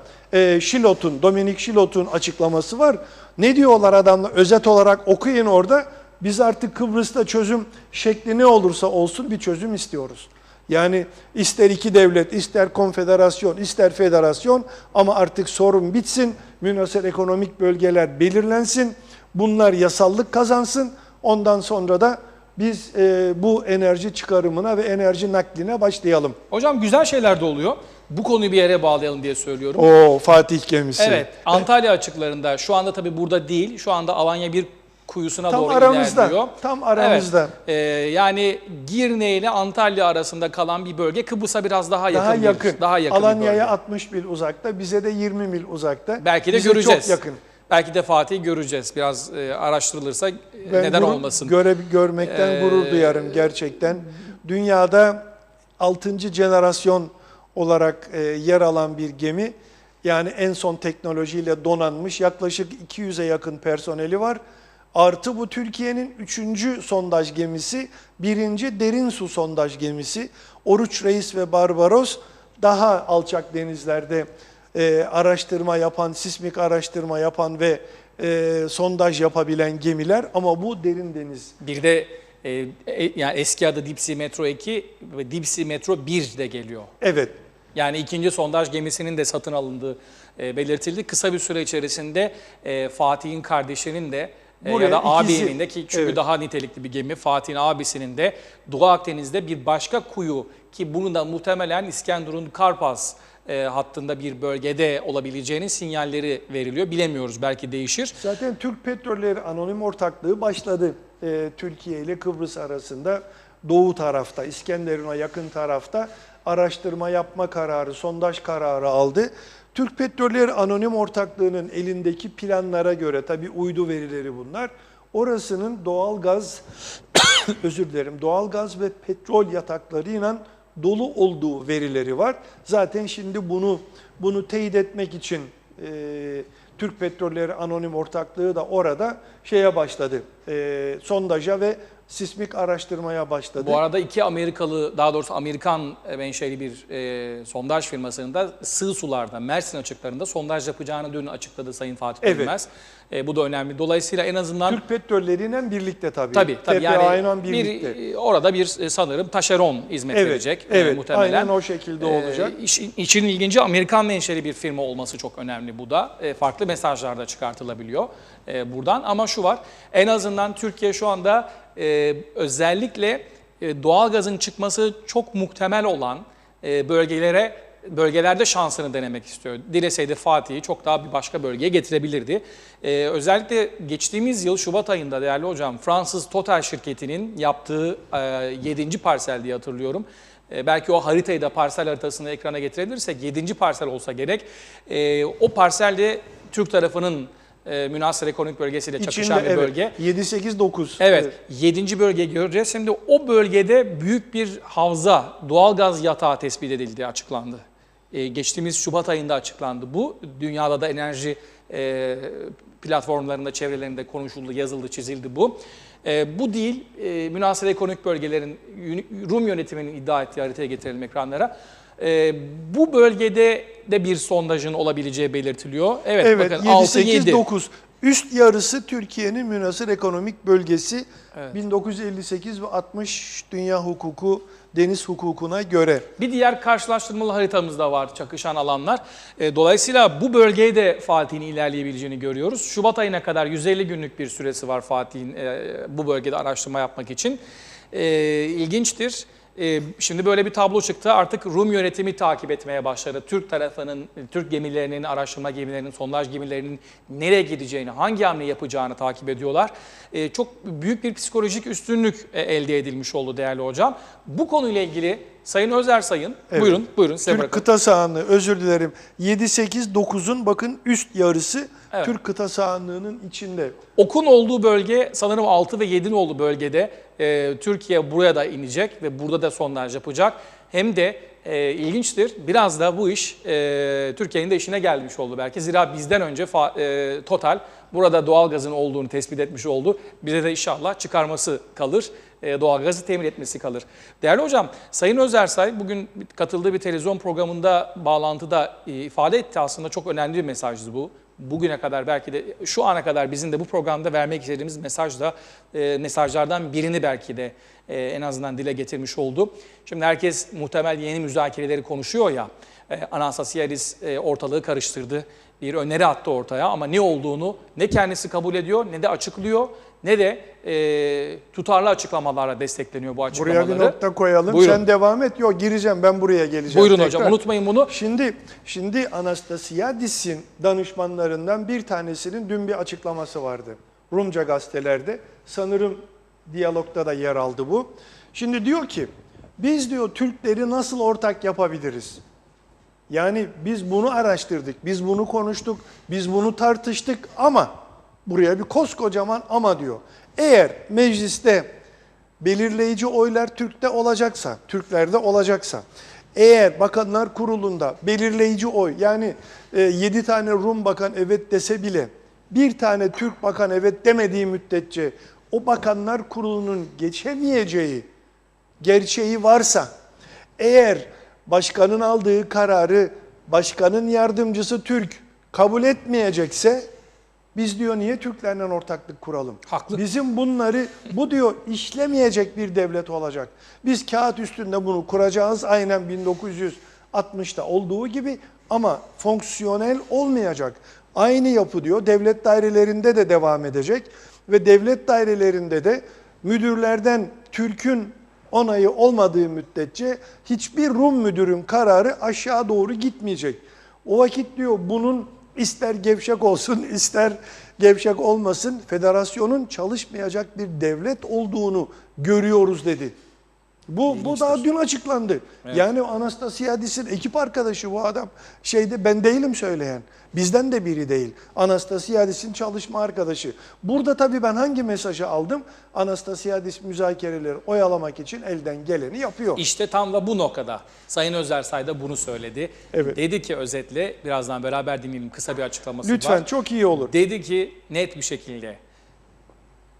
Dominic Shillot'un açıklaması var. Ne diyorlar adamlar? Özet olarak okuyun orada. Biz artık Kıbrıs'ta çözüm şekli ne olursa olsun bir çözüm istiyoruz. Yani ister iki devlet, ister konfederasyon, ister federasyon ama artık sorun bitsin. Münhasır ekonomik bölgeler belirlensin. Bunlar yasallık kazansın. Ondan sonra da biz bu enerji çıkarımına ve enerji nakline başlayalım. Hocam güzel şeyler de oluyor. Bu konuyu bir yere bağlayalım diye söylüyorum. O Fatih gemisi. Evet, Antalya açıklarında şu anda tabii burada değil, şu anda Alanya bir kuyusuna tam doğru aramızda, ilerliyor. Tam aramızda. Evet, yani Girne ile Antalya arasında kalan bir bölge, Kıbrıs'a biraz daha yakın. Daha yakın. Alanya'ya 60 mil uzakta, bize de 20 mil uzakta. Belki de bize göreceğiz. Çok yakın. Belki de Fatih'i göreceğiz. Biraz araştırılırsa neden olmasın. Görmekten gurur duyarım gerçekten. Dünyada 6. jenerasyon olarak yer alan bir gemi. Yani en son teknolojiyle donanmış, yaklaşık 200'e yakın personeli var. Artı bu Türkiye'nin 3. sondaj gemisi, 1. derin su sondaj gemisi. Oruç Reis ve Barbaros daha alçak denizlerde araştırma yapan, sismik araştırma yapan ve sondaj yapabilen gemiler ama bu derin deniz. Bir de yani eski adı Deep Sea Metro 2 ve Deep Sea Metro 1 de geliyor. Evet. Yani 2. sondaj gemisinin de satın alındığı belirtildi. Kısa bir süre içerisinde Fatih'in kardeşinin de ya da ağabeyinin de, ki çünkü daha nitelikli bir gemi, Fatih'in abisinin de Doğu Akdeniz'de bir başka kuyu, ki bunu da muhtemelen İskenderun Karpaz hattında bir bölgede olabileceğinin sinyalleri veriliyor. Bilemiyoruz, belki değişir. Zaten Türk Petrolleri Anonim Ortaklığı başladı Türkiye ile Kıbrıs arasında. Doğu tarafta, İskenderun'a yakın tarafta araştırma yapma kararı, sondaj kararı aldı. Türk Petrolleri Anonim Ortaklığı'nın elindeki planlara göre, tabii uydu verileri bunlar, orasının doğalgaz, doğalgaz ve petrol yataklarıyla dolu olduğu verileri var. Zaten şimdi bunu teyit etmek için Türk Petrolleri Anonim Ortaklığı da orada başladı, sondaja ve sismik araştırmaya başladı. Bu arada iki Amerikalı, daha doğrusu Amerikan menşeli bir sondaj firmasının da sığ sularda, Mersin açıklarında sondaj yapacağını dün açıkladı Sayın Fatih Dönmez. Bu da önemli. Dolayısıyla en azından Türk Petrolleri'yle birlikte tabii. Tabii yani birlikte. Orada bir sanırım taşeron hizmet verecek muhtemelen. Aynen o şekilde olacak. İşin ilginci, Amerikan menşeli bir firma olması çok önemli bu da. Farklı mesajlar da çıkartılabiliyor buradan, ama şu var, en azından Türkiye şu anda özellikle doğalgazın çıkması çok muhtemel olan bölgelerde şansını denemek istiyor. Dileseydi Fatih'i çok daha bir başka bölgeye getirebilirdi. Özellikle geçtiğimiz yıl Şubat ayında değerli hocam, Fransız Total şirketinin yaptığı 7. parsel diye hatırlıyorum. Belki o haritayı da, parsel haritasını ekrana getirebilirsek, 7. parsel olsa gerek. O parselde Türk tarafının münhasır ekonomik bölgesiyle çakışan bir bölge. 7-8-9. Evet, 7. bölgeyi göreceğiz. Şimdi o bölgede büyük bir havza, doğalgaz yatağı tespit edildiği açıklandı. Geçtiğimiz Şubat ayında açıklandı bu. Dünyada da enerji platformlarında, çevrelerinde konuşuldu, yazıldı, çizildi bu. Bu değil, münhasır ekonomik bölgelerin, Rum yönetiminin iddia ettiği, haritaya getirelim ekranlara. Bu bölgede de bir sondajın olabileceği belirtiliyor. Evet bakın 7-8-9. Üst yarısı Türkiye'nin münhasır ekonomik bölgesi. 1958 ve 60 dünya hukuku, deniz hukukuna göre. Bir diğer karşılaştırmalı haritamız da var, çakışan alanlar. Dolayısıyla bu bölgeye de Fatih'in ilerleyebileceğini görüyoruz. Şubat ayına kadar 150 günlük bir süresi var Fatih'in bu bölgede araştırma yapmak için. İlginçtir. Şimdi böyle bir tablo çıktı. Artık Rum yönetimi takip etmeye başladı. Türk tarafının, Türk gemilerinin, araştırma gemilerinin, sondaj gemilerinin nereye gideceğini, hangi hamle yapacağını takip ediyorlar. Çok büyük bir psikolojik üstünlük elde edilmiş oldu değerli hocam. Bu konuyla ilgili Sayın Özersay'ın, Evet. buyurun size Türk bırakın. kıta sahanlığı, özür dilerim. 7, 8, 9'un bakın üst yarısı Evet. Türk kıta sahanlığının içinde. Ok'un olduğu bölge sanırım 6 ve 7'nin olduğu bölgede Türkiye buraya da inecek ve burada da sondaj yapacak. Hem de ilginçtir, biraz da bu iş Türkiye'nin de işine gelmiş oldu belki. Zira bizden önce Total burada doğalgazın olduğunu tespit etmiş oldu. Bize de inşallah çıkarması kalır, doğalgazı temin etmesi kalır. Değerli hocam, Sayın Özersay bugün katıldığı bir televizyon programında bağlantıda ifade etti, aslında çok önemli bir mesajdı bu. Bugüne kadar belki de şu ana kadar bizim de bu programda vermek istediğimiz mesaj da mesajlardan birini belki de en azından dile getirmiş oldu. Şimdi herkes muhtemel yeni müzakereleri konuşuyor ya, Anastasiadis ortalığı karıştırdı, bir öneri attı ortaya ama ne olduğunu ne kendisi kabul ediyor ne de açıklıyor ne de tutarlı açıklamalarla destekleniyor bu açıklamaları. Buraya bir nokta koyalım. Buyurun. Sen devam et. Yok, gireceğim, ben buraya geleceğim. Buyurun tekrar. hocam, unutmayın bunu. Şimdi Anastasiadis'in danışmanlarından bir tanesinin dün bir açıklaması vardı. Rumca gazetelerde. Sanırım Diyalog'da da yer aldı bu. Şimdi diyor ki, biz diyor Türkleri nasıl ortak yapabiliriz? Yani biz bunu araştırdık, biz bunu konuştuk, biz bunu tartıştık ama buraya bir koskocaman ama diyor. Eğer mecliste belirleyici oylar Türklerde olacaksa, eğer Bakanlar Kurulu'nda belirleyici oy, yani 7 tane Rum bakan evet dese bile bir tane Türk bakan evet demediği müddetçe o Bakanlar Kurulu'nun geçemeyeceği gerçeği varsa, eğer başkanın aldığı kararı başkanın yardımcısı Türk kabul etmeyecekse, biz diyor niye Türklerle ortaklık kuralım? Haklı. Bizim bu diyor işlemeyecek bir devlet olacak. Biz kağıt üstünde bunu kuracağız aynen 1960'ta olduğu gibi ama fonksiyonel olmayacak. Aynı yapı diyor devlet dairelerinde de devam edecek ve devlet dairelerinde de müdürlerden Türk'ün onayı olmadığı müddetçe hiçbir Rum müdürün kararı aşağı doğru gitmeyecek. O vakit diyor bunun ister gevşek olsun ister gevşek olmasın federasyonun çalışmayacak bir devlet olduğunu görüyoruz dedi. Bu daha dün açıklandı. Evet. Yani Anastasiadis'in ekip arkadaşı bu adam. Ben değilim söyleyen. Bizden de biri değil. Anastasiadis'in çalışma arkadaşı. Burada tabii ben hangi mesajı aldım? Anastasiadis müzakereleri oyalamak için elden geleni yapıyor. İşte tam da bu noktada Sayın Özersay da bunu söyledi. Evet. Dedi ki özetle, birazdan beraber dinleyelim, kısa bir açıklaması Lütfen, var. çok iyi olur. Dedi ki net bir şekilde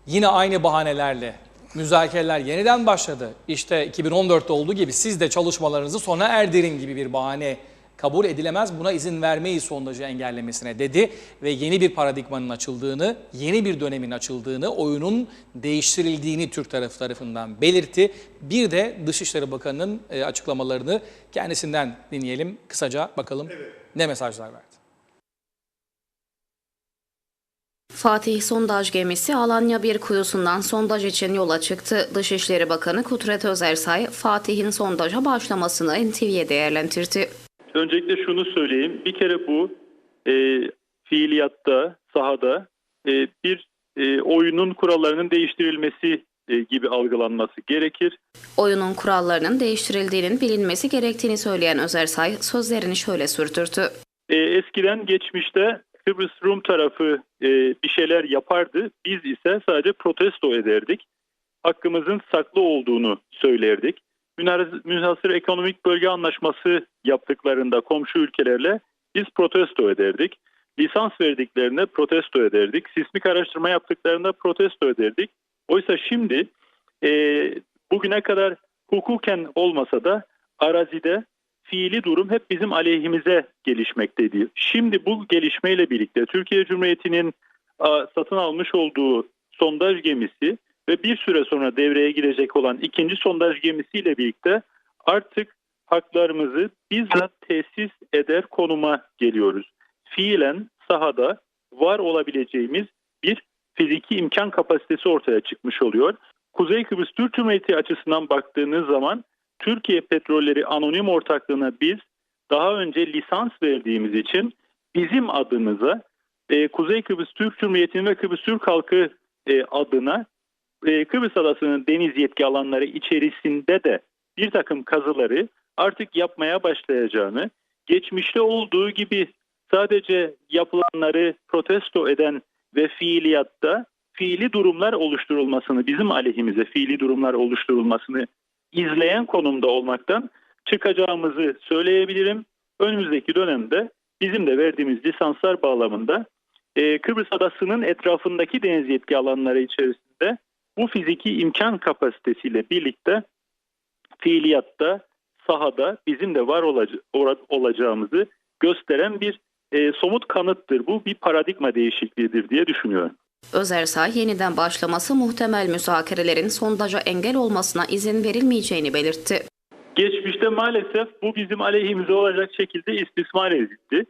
yine aynı bahanelerle müzakereler yeniden başladı. İşte 2014'te olduğu gibi siz de çalışmalarınızı sona erdirin gibi bir bahane kabul edilemez. Buna izin vermeyiz sondajı engellemesine dedi ve yeni bir paradigmanın açıldığını, yeni bir dönemin açıldığını, oyunun değiştirildiğini Türk tarafı tarafından belirtti. Bir de Dışişleri Bakanı'nın açıklamalarını kendisinden dinleyelim. Kısaca bakalım ne mesajlar verdi. Fatih sondaj gemisi Alanya bir kuyusundan sondaj için yola çıktı. Dışişleri Bakanı Kudret Özersay, Fatih'in sondaja başlamasını NTV'ye değerlendirdi. Öncelikle şunu söyleyeyim. Bir kere bu fiiliyatta, sahada bir oyunun kurallarının değiştirilmesi gibi algılanması gerekir. Oyunun kurallarının değiştirildiğinin bilinmesi gerektiğini söyleyen Özersay sözlerini şöyle sürdürdü. Eskiden geçmişte Kıbrıs Rum tarafı bir şeyler yapardı. Biz ise sadece protesto ederdik. Hakkımızın saklı olduğunu söylerdik. Münhasır Ekonomik Bölge Anlaşması yaptıklarında komşu ülkelerle biz protesto ederdik. Lisans verdiklerinde protesto ederdik. Sismik araştırma yaptıklarında protesto ederdik. Oysa şimdi bugüne kadar hukuken olmasa da arazide fiili durum hep bizim aleyhimize gelişmekteydi. Şimdi bu gelişmeyle birlikte Türkiye Cumhuriyeti'nin satın almış olduğu sondaj gemisi ve bir süre sonra devreye girecek olan ikinci sondaj gemisiyle birlikte artık haklarımızı bizzat tesis eder konuma geliyoruz. Fiilen sahada var olabileceğimiz bir fiziki imkan kapasitesi ortaya çıkmış oluyor. Kuzey Kıbrıs Türk Cumhuriyeti açısından baktığınız zaman Türkiye Petrolleri Anonim Ortaklığı'na biz daha önce lisans verdiğimiz için bizim adımıza Kuzey Kıbrıs Türk Cumhuriyeti'nin ve Kıbrıs Türk halkı adına Kıbrıs Adası'nın deniz yetki alanları içerisinde de bir takım kazıları artık yapmaya başlayacağını, geçmişte olduğu gibi sadece yapılanları protesto eden ve fiiliyatta fiili durumlar oluşturulmasını, bizim aleyhimize fiili durumlar oluşturulmasını izleyen konumda olmaktan çıkacağımızı söyleyebilirim. Önümüzdeki dönemde bizim de verdiğimiz lisanslar bağlamında Kıbrıs Adası'nın etrafındaki deniz yetki alanları içerisinde bu fiziki imkan kapasitesiyle birlikte fiiliyatta, sahada bizim de var olacağımızı gösteren bir somut kanıttır. Bu bir paradigma değişikliğidir diye düşünüyorum. Özersay yeniden başlaması muhtemel müzakerelerin sondaja engel olmasına izin verilmeyeceğini belirtti. Geçmişte maalesef bu bizim aleyhimize olacak şekilde istismar edildi.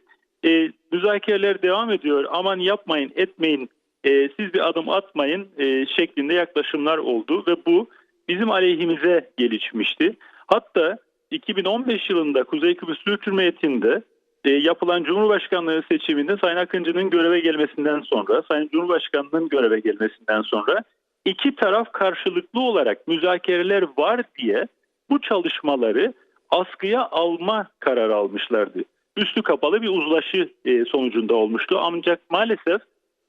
Müzakereler devam ediyor. Aman yapmayın, etmeyin, siz bir adım atmayın şeklinde yaklaşımlar oldu ve bu bizim aleyhimize gelişmişti. Hatta 2015 yılında Kuzey Kıbrıs Türk Cumhuriyeti'nde yapılan Cumhurbaşkanlığı seçiminde Sayın Akıncı'nın göreve gelmesinden sonra, Sayın Cumhurbaşkanı'nın göreve gelmesinden sonra iki taraf karşılıklı olarak müzakereler var diye bu çalışmaları askıya alma kararı almışlardı. Üstü kapalı bir uzlaşı sonucunda olmuştu. Ancak maalesef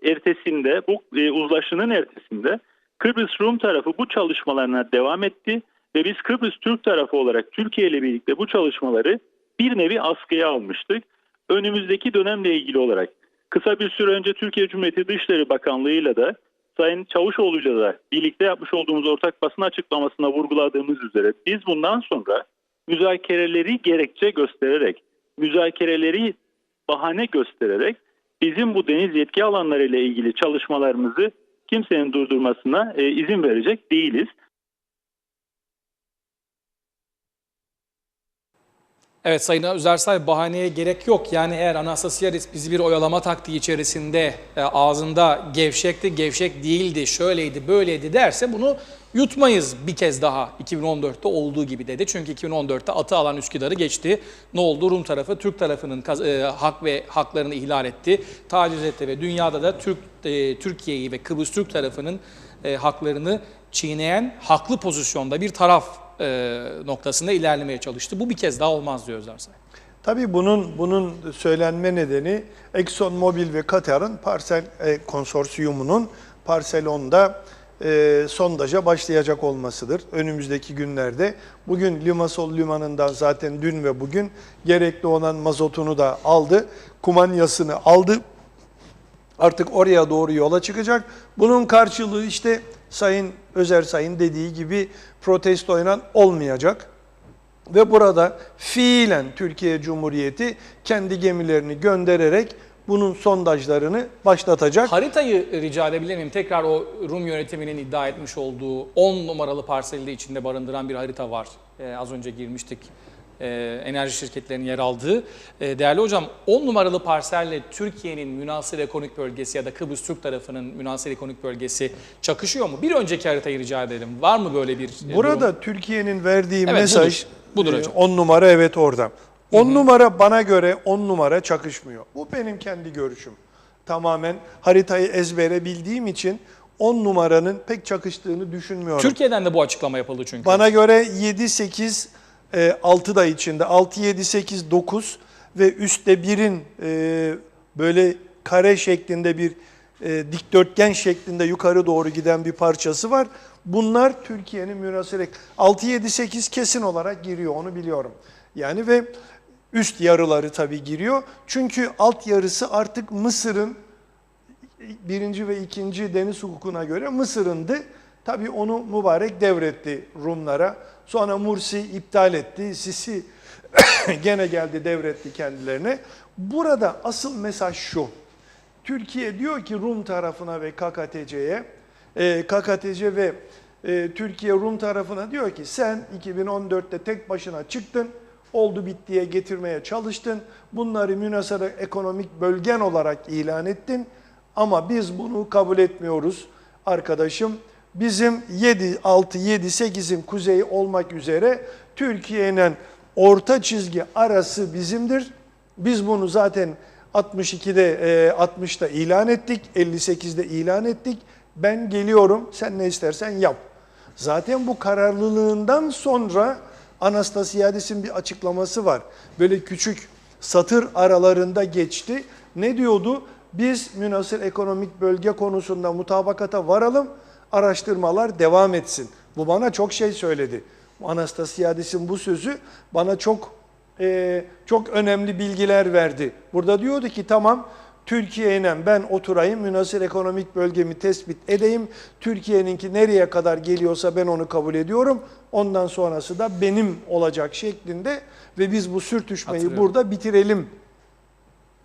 ertesinde, bu uzlaşının ertesinde Kıbrıs Rum tarafı bu çalışmalarına devam etti ve biz Kıbrıs Türk tarafı olarak Türkiye ile birlikte bu çalışmaları bir nevi askıya almıştık. Önümüzdeki dönemle ilgili olarak kısa bir süre önce Türkiye Cumhuriyeti Dışişleri Bakanlığı'yla da Sayın Çavuşoğlu'yla da birlikte yapmış olduğumuz ortak basın açıklamasına vurguladığımız üzere biz bundan sonra müzakereleri gerekçe göstererek, müzakereleri bahane göstererek bizim bu deniz yetki alanları ile ilgili çalışmalarımızı kimsenin durdurmasına izin verecek değiliz. Evet Sayın Özersay, bahaneye gerek yok. Yani eğer Anastasiadis bizi bir oyalama taktiği içerisinde ağzında gevşekti, gevşek değildi, şöyleydi, böyleydi derse bunu yutmayız bir kez daha 2014'te olduğu gibi dedi. Çünkü 2014'te atı alan Üsküdar'ı geçti. Ne oldu? Rum tarafı Türk tarafının hak ve haklarını ihlal etti, taciz etti ve dünyada da Türkiye'yi ve Kıbrıs Türk tarafının haklarını çiğneyen haklı pozisyonda bir taraf noktasında ilerlemeye çalıştı. Bu bir kez daha olmaz diyor Özersay. Tabii bunun söylenme nedeni ExxonMobil ve Katar'ın Parsel konsorsiyumunun Parselon'da sondaja başlayacak olmasıdır. Önümüzdeki günlerde. Bugün Limassol limanından zaten dün ve bugün gerekli olan mazotunu da aldı. Kumanyasını aldı. Artık oraya doğru yola çıkacak. Bunun karşılığı işte Sayın Özersay'ın dediği gibi protestoyla olmayacak. Ve burada fiilen Türkiye Cumhuriyeti kendi gemilerini göndererek bunun sondajlarını başlatacak. Haritayı rica edebilir miyim? Tekrar o Rum yönetiminin iddia etmiş olduğu 10 numaralı parseli de içinde barındıran bir harita var. Az önce girmiştik. Enerji şirketlerinin yer aldığı. Değerli hocam, 10 numaralı parselle Türkiye'nin münhasır ekonomik bölgesi ya da Kıbrıs Türk tarafının münhasır ekonomik bölgesi çakışıyor mu? Bir önceki haritayı rica edelim. Var mı böyle bir Burada durum? Türkiye'nin verdiği Evet, mesaj budur hocam. 10 numara evet orada. 10 numara bana göre 10 numara çakışmıyor. Bu benim kendi görüşüm. Tamamen haritayı ezbere bildiğim için 10 numaranın pek çakıştığını düşünmüyorum. Türkiye'den de bu açıklama yapıldı çünkü. Bana göre 7-8 6 da içinde 6-7-8-9 ve üstte 1'in böyle kare şeklinde bir dikdörtgen şeklinde yukarı doğru giden bir parçası var. Bunlar Türkiye'nin münhasır 6-7-8 kesin olarak giriyor, onu biliyorum. Yani ve üst yarıları tabii giriyor. Çünkü alt yarısı artık Mısır'ın 1. ve 2. deniz hukukuna göre Mısır'ındı. Tabii onu mübarek devretti Rumlara. Sonra Mursi iptal etti. Sisi gene geldi devretti kendilerine. Burada asıl mesaj şu. Türkiye diyor ki Rum tarafına ve KKTC'ye, KKTC ve Türkiye Rum tarafına diyor ki sen 2014'te tek başına çıktın, oldu bittiye getirmeye çalıştın. Bunları münhasır ekonomik bölgen olarak ilan ettin ama biz bunu kabul etmiyoruz arkadaşım. Bizim 7, 6, 7, 8'in kuzeyi olmak üzere Türkiye'nin orta çizgi arası bizimdir. Biz bunu zaten 62'de 60'da ilan ettik, 58'de ilan ettik. Ben geliyorum, sen ne istersen yap. Zaten bu kararlılığından sonra Anastasiadis'in bir açıklaması var. Böyle küçük satır aralarında geçti. Ne diyordu? Biz münhasır ekonomik bölge konusunda mutabakata varalım, araştırmalar devam etsin. Bu bana çok şey söyledi. Anastasiadis'in bu sözü bana çok önemli bilgiler verdi. Burada diyordu ki tamam, Türkiye'yle ben oturayım, münhasır ekonomik bölgemi tespit edeyim. Türkiye'ninki nereye kadar geliyorsa ben onu kabul ediyorum. Ondan sonrası da benim olacak şeklinde ve biz bu sürtüşmeyi burada bitirelim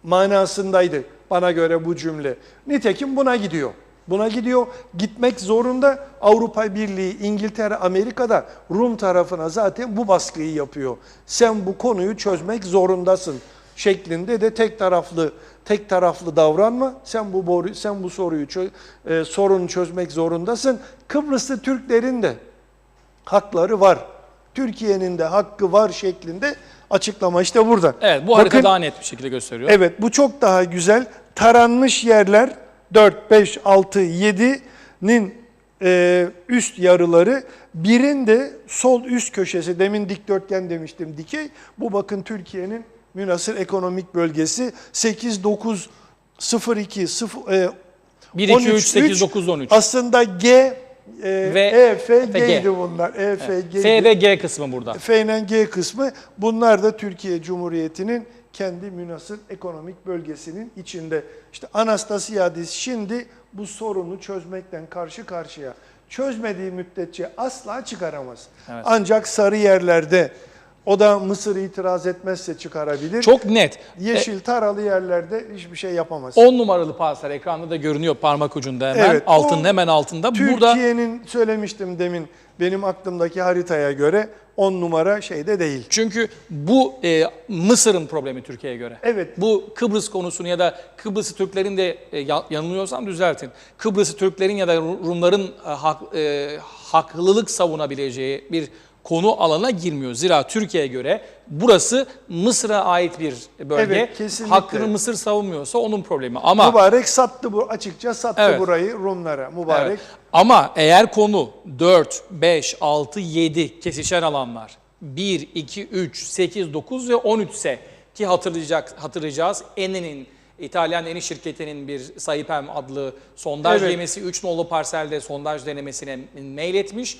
manasındaydı bana göre bu cümle. Nitekim buna gidiyor. Buna gidiyor. Gitmek zorunda. Avrupa Birliği, İngiltere, Amerika'da Rum tarafına zaten bu baskıyı yapıyor. Sen bu konuyu çözmek zorundasın şeklinde de tek taraflı davranma. Sen bu sorunu çözmek zorundasın. Kıbrıslı Türklerin de hakları var. Türkiye'nin de hakkı var şeklinde açıklama işte burada. Evet, bu harita daha net bir şekilde gösteriyor. Evet, bu çok daha güzel. Taranmış yerler 4, 5, 6, 7'nin üst yarıları. Birinde sol üst köşesi, demin dikdörtgen demiştim, dikey. Bu bakın Türkiye'nin münhasır ekonomik bölgesi 8, 9, 0, 2, 0, 1, 2, 3, 8, 9, 13. Aslında G ve E, F, G. G'ydi bunlar. E, F, Evet. G'ydi. F ve G kısmı burada. F ile G kısmı. Bunlar da Türkiye Cumhuriyeti'nin kendi münhasır ekonomik bölgesinin içinde. İşte Anastasiadis şimdi bu sorunu çözmekten karşı karşıya. Çözmediği müddetçe asla çıkaramaz. Evet. Ancak sarı yerlerde, o da Mısır itiraz etmezse çıkarabilir. Çok net. Yeşil taralı yerlerde hiçbir şey yapamaz. 10 numaralı parsel ekranda da görünüyor parmak ucunda hemen. Evet, Altının o hemen altında. Burada Türkiye'nin, söylemiştim demin, benim aklımdaki haritaya göre 10 numara şeyde değil. çünkü bu Mısır'ın problemi Türkiye'ye göre. Evet. Bu Kıbrıs konusunu ya da Kıbrıs'ı Türklerin de yanılıyorsam düzeltin. Kıbrıs'ı Türklerin ya da Rumların haklılık savunabileceği bir konu alana girmiyor. Zira Türkiye'ye göre burası Mısır'a ait bir bölge. Evet, kesinlikle. Hakkını Mısır savunmuyorsa onun problemi. Ama Mübarek sattı, bu açıkça sattı Evet. burayı Rumlara. Mübarek. evet. Ama eğer konu 4, 5, 6, 7 kesişen alanlar 1, 2, 3, 8, 9 ve 13 ise ki hatırlayacağız Eni'nin İtalyan Eni şirketinin bir Saipem adlı sondaj Evet. gemisi 3 nolu parselde sondaj denemesine mail etmiş.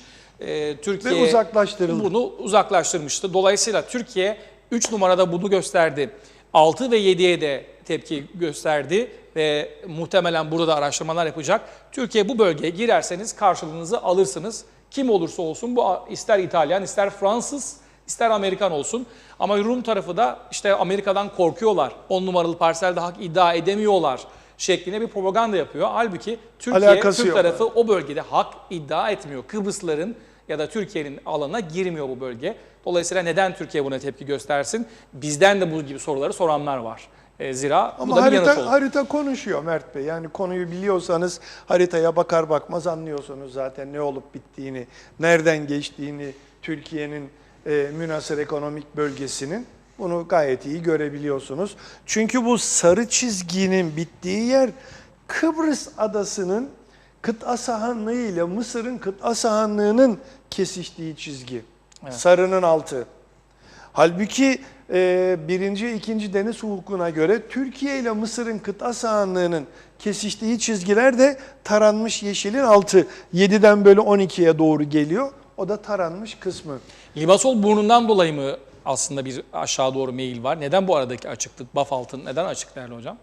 Türkiye Ve uzaklaştırıldı. bunu uzaklaştırmıştı. Dolayısıyla Türkiye 3 numarada bunu gösterdi. 6 ve 7'ye de tepki gösterdi ve muhtemelen burada da araştırmalar yapacak. Türkiye bu bölgeye girerseniz karşılığınızı alırsınız. Kim olursa olsun bu ister İtalyan, ister Fransız, ister Amerikan olsun. Ama Rum tarafı da işte Amerika'dan korkuyorlar. 10 numaralı parselde hak iddia edemiyorlar şeklinde bir propaganda yapıyor. Halbuki Türk yok. tarafı o bölgede hak iddia etmiyor. Kıbrıslıların ya da Türkiye'nin alanına girmiyor bu bölge. Dolayısıyla neden Türkiye buna tepki göstersin? Bizden de bu gibi soruları soranlar var. Zira bu Ama da bir yanıt oldu. harita konuşuyor Mert Bey. Yani konuyu biliyorsanız haritaya bakar bakmaz anlıyorsunuz zaten ne olup bittiğini, nereden geçtiğini Türkiye'nin münhasır ekonomik bölgesinin. Bunu gayet iyi görebiliyorsunuz. Çünkü bu sarı çizginin bittiği yer Kıbrıs adasının kıta sahanlığı ile Mısır'ın kıta sahanlığının kesiştiği çizgi. Evet. Sarının altı. Halbuki 1. 2. deniz hukukuna göre Türkiye ile Mısır'ın kıta sahanlığının kesiştiği çizgiler de taranmış yeşilin altı. 7'den böyle 12'ye doğru geliyor. O da taranmış kısmı. Limassol burnundan dolayı mı aslında bir aşağı doğru meyil var? Neden bu aradaki açıklık? Baf altın neden açık değerli hocam?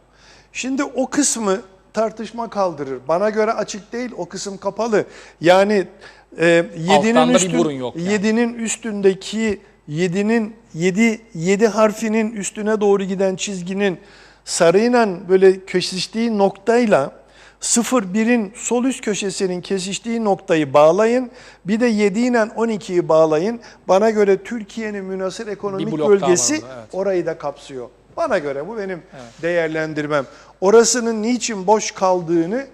Şimdi o kısmı tartışma kaldırır. Bana göre açık değil, o kısım kapalı. Yani 7'nin üstündeki 7 harfinin üstüne doğru giden çizginin sarıyla böyle kesiştiği noktayla 0-1'in sol üst köşesinin kesiştiği noktayı bağlayın. Bir de 7 ile 12'yi bağlayın. Bana göre Türkiye'nin münhasır ekonomik bölgesi orada, evet. Orayı da kapsıyor. Bana göre bu benim değerlendirmem. Orasının niçin boş kaldığını,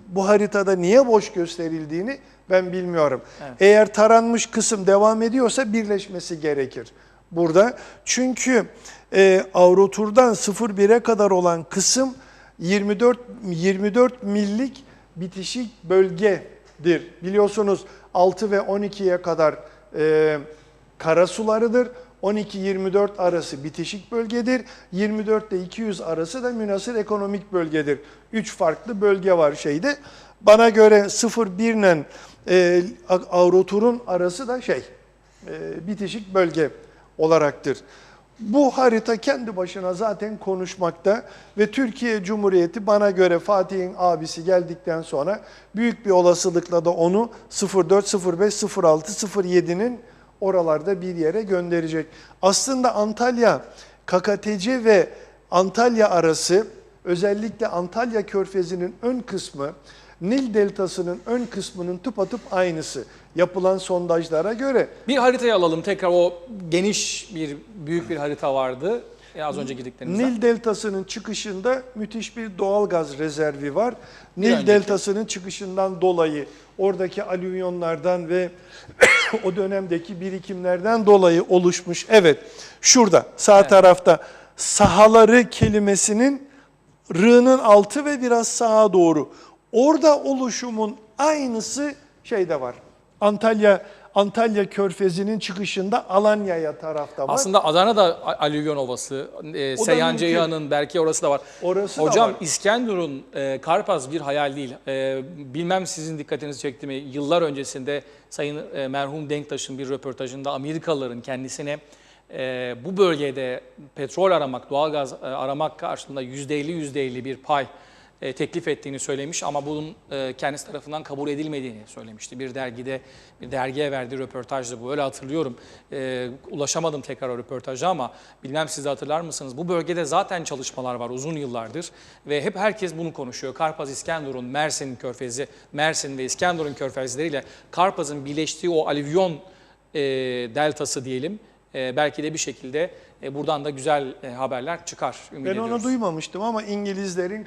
bu haritada niye boş gösterildiğini ben bilmiyorum. Evet. Eğer taranmış kısım devam ediyorsa birleşmesi gerekir burada. Çünkü Avrotur'dan 0-1'e kadar olan kısım 24 millik bitişik bölgedir. Biliyorsunuz 6 ve 12'ye kadar karasularıdır. 12-24 arası bitişik bölgedir. 24 ile 200 arası da münhasır ekonomik bölgedir. 3 farklı bölge var şeyde. Bana göre 0-1 ile Avrotur'un arası da bitişik bölge olaraktır. Bu harita kendi başına zaten konuşmakta ve Türkiye Cumhuriyeti bana göre Fatih'in abisi geldikten sonra büyük bir olasılıkla da onu 04, 05, 06, 07'nin oralarda bir yere gönderecek. Aslında Antalya, KKTC ve Antalya arası, özellikle Antalya Körfezi'nin ön kısmı, Nil Deltası'nın ön kısmının tıpatıp aynısı. Yapılan sondajlara göre. Bir haritayı alalım tekrar, o geniş büyük bir harita vardı az önce girdiklerimizden. Nil Deltası'nın çıkışında müthiş bir doğal gaz rezervi var. Nil önceki. Deltası'nın çıkışından dolayı oradaki alüvyonlardan ve o dönemdeki birikimlerden dolayı oluşmuş. Evet, şurada sağ tarafta sahaları kelimesinin r'nın altı ve biraz sağa doğru. Orada oluşumun aynısı şeyde var. Antalya Körfezi'nin çıkışında Alanya'ya tarafta var. Aslında Adana'da alüvyon ovası, Seyhan mümkün. Ceyhan'ın belki orası da var. Orası da Hocam var. İskenderun, Karpaz bir hayal değil. Bilmem sizin dikkatinizi çekti mi? Yıllar öncesinde Sayın merhum Denktaş'ın bir röportajında Amerikalıların kendisine bu bölgede petrol aramak, doğalgaz aramak karşılığında %50 bir pay teklif ettiğini söylemiş ama bunun kendisi tarafından kabul edilmediğini söylemişti. Bir dergiye verdiği röportajdı bu. Öyle hatırlıyorum. Ulaşamadım tekrar o röportaja ama bilmem siz de hatırlar mısınız? Bu bölgede zaten çalışmalar var uzun yıllardır ve hep herkes bunu konuşuyor. Karpaz, İskenderun, Mersin Körfezi, Mersin ve İskenderun körfezleriyle Karpaz'ın birleştiği o alüvyon deltası diyelim. Belki de bir şekilde buradan da güzel haberler çıkar. Ümit ediyoruz. onu duymamıştım ama İngilizlerin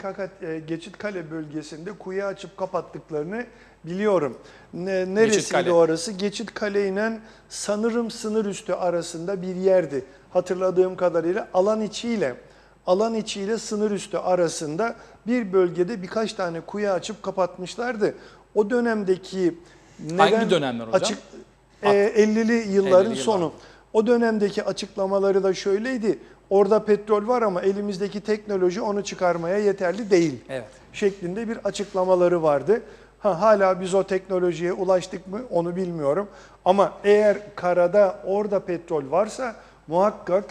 Geçitkale bölgesinde kuyu açıp kapattıklarını biliyorum. Neresiydi Geçitkale. orası? Geçitkale ile sanırım sınır üstü arasında bir yerdi. Hatırladığım kadarıyla alan içiyle sınır üstü arasında bir bölgede birkaç tane kuyu açıp kapatmışlardı. O dönemdeki Hangi dönemler hocam? 50'li yılların 50'li sonu. O dönemdeki açıklamaları da şöyleydi. Orada petrol var ama elimizdeki teknoloji onu çıkarmaya yeterli değil. Evet. Şeklinde bir açıklamaları vardı. Hala biz o teknolojiye ulaştık mı onu bilmiyorum. Ama eğer karada orada petrol varsa muhakkak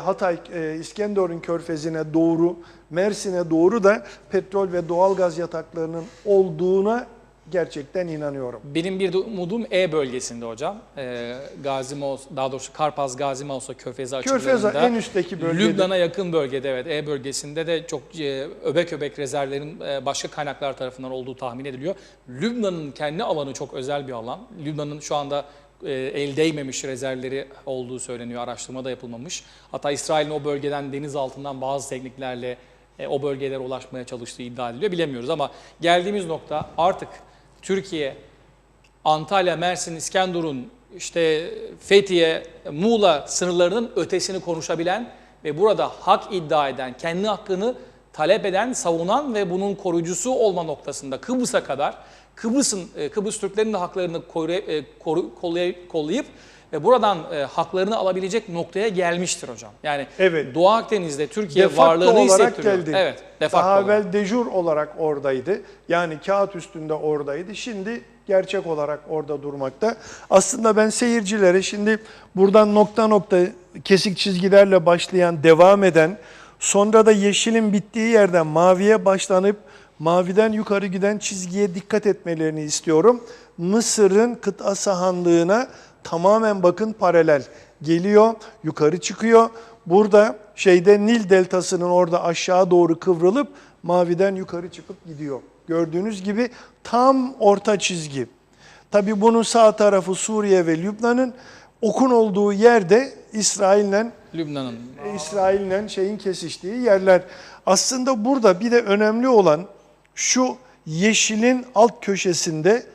Hatay, İskenderun Körfezi'ne doğru, Mersin'e doğru da petrol ve doğalgaz yataklarının olduğuna gerçekten inanıyorum. Benim bir de umudum bölgesinde hocam. Daha doğrusu Karpaz, Gazi Mausa Körfezi açıklarında. Körfez en üstteki bölgede. Lübnan'a yakın bölgede evet. Bölgesinde de çok öbek rezervlerin başka kaynaklar tarafından olduğu tahmin ediliyor. Lübnan'ın kendi alanı çok özel bir alan. Lübnan'ın şu anda el değmemiş rezervleri olduğu söyleniyor. Araştırma da yapılmamış. Hatta İsrail'in o bölgeden deniz altından bazı tekniklerle o bölgelere ulaşmaya çalıştığı iddia ediliyor. Bilemiyoruz ama geldiğimiz nokta artık Türkiye, Antalya, Mersin, İskenderun, Fethiye, Muğla sınırlarının ötesini konuşabilen ve burada hak iddia eden, kendi hakkını talep eden, savunan ve bunun koruyucusu olma noktasında Kıbrıs'a kadar Kıbrıs Türklerinin de haklarını kollayıp ve buradan haklarını alabilecek noktaya gelmiştir hocam. Yani Evet. Doğu Akdeniz'de Türkiye Defakto varlığını olarak hissettiriyor. geldi. Evet, Daha defakto olarak. evvel dejur olarak oradaydı. Yani kağıt üstünde oradaydı. Şimdi gerçek olarak orada durmakta. Aslında ben seyircilere şimdi buradan nokta nokta kesik çizgilerle başlayan, devam eden, sonra da yeşilin bittiği yerden maviye başlanıp maviden yukarı giden çizgiye dikkat etmelerini istiyorum. Mısır'ın kıta sahanlığına tamamen bakın paralel geliyor, yukarı çıkıyor. Burada Nil Deltası'nın orada aşağı doğru kıvrılıp maviden yukarı çıkıp gidiyor. Gördüğünüz gibi tam orta çizgi. Tabii bunun sağ tarafı Suriye ve Lübnan'ın, okun olduğu yerde İsrail'le kesiştiği yerler. Aslında burada bir de önemli olan şu yeşilin alt köşesinde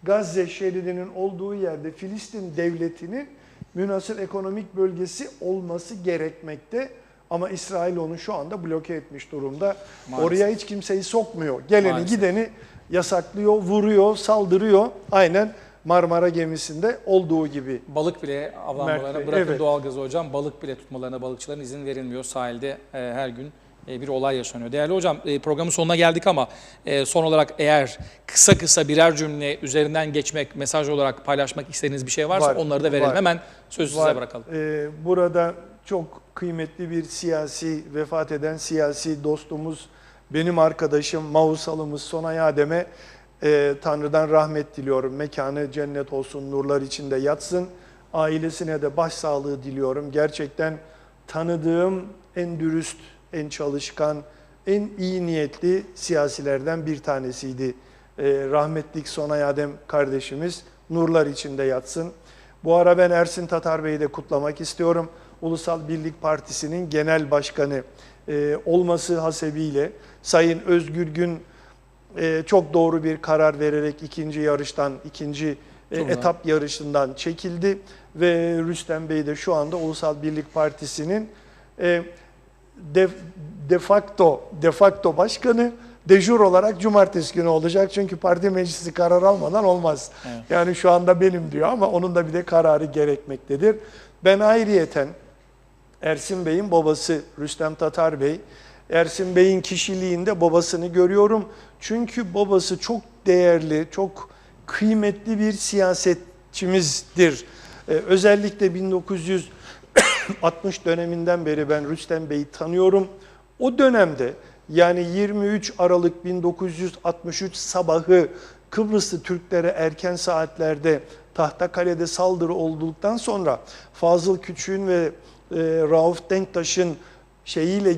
Gazze şeridinin olduğu yerde Filistin devletinin münhasır ekonomik bölgesi olması gerekmekte. Ama İsrail onu şu anda bloke etmiş durumda. Maalesef. Oraya hiç kimseyi sokmuyor. Geleni Maalesef. gideni yasaklıyor, vuruyor, saldırıyor. Aynen Marmara gemisinde olduğu gibi. Balık bile avlanmalarına, Bey, bırakın evet. doğalgazı hocam, balık bile tutmalarına balıkçıların izin verilmiyor. Sahilde her gün bir olay yaşanıyor. Değerli hocam, programın sonuna geldik ama son olarak eğer kısa birer cümle üzerinden geçmek, mesaj olarak paylaşmak istediğiniz bir şey varsa Var, onları da verelim. var. Hemen sözü size bırakalım. Burada çok kıymetli bir vefat eden siyasi dostumuz, benim arkadaşım, Mausalımız Sonay Adem'e Tanrı'dan rahmet diliyorum. Mekanı cennet olsun, nurlar içinde yatsın. Ailesine de başsağlığı diliyorum. Gerçekten tanıdığım en dürüst, en çalışkan, en iyi niyetli siyasilerden bir tanesiydi. Rahmetlik Sonay Adem kardeşimiz nurlar içinde yatsın. Bu ara ben Ersin Tatar Bey'i de kutlamak istiyorum. Ulusal Birlik Partisi'nin genel başkanı olması hasebiyle Sayın Özgür Gün çok doğru bir karar vererek ikinci etap yarışından çekildi ve Rüstem Bey de şu anda Ulusal Birlik Partisi'nin de facto başkanı, de jure olarak cumartesi günü olacak. Çünkü parti meclisi karar almadan olmaz. Evet. Yani şu anda benim diyor ama onun da bir de kararı gerekmektedir. Ben ayrıyeten Ersin Bey'in babası Rüstem Tatar Bey, Ersin Bey'in kişiliğinde babasını görüyorum. Çünkü babası çok değerli, çok kıymetli bir siyasetçimizdir. Özellikle 1960 döneminden beri ben Rüstem Bey'i tanıyorum. O dönemde yani 23 Aralık 1963 sabahı Kıbrıslı Türklere erken saatlerde Tahtakale'de saldırı olduktan sonra Fazıl Küçük'ün ve Rauf Denktaş'ın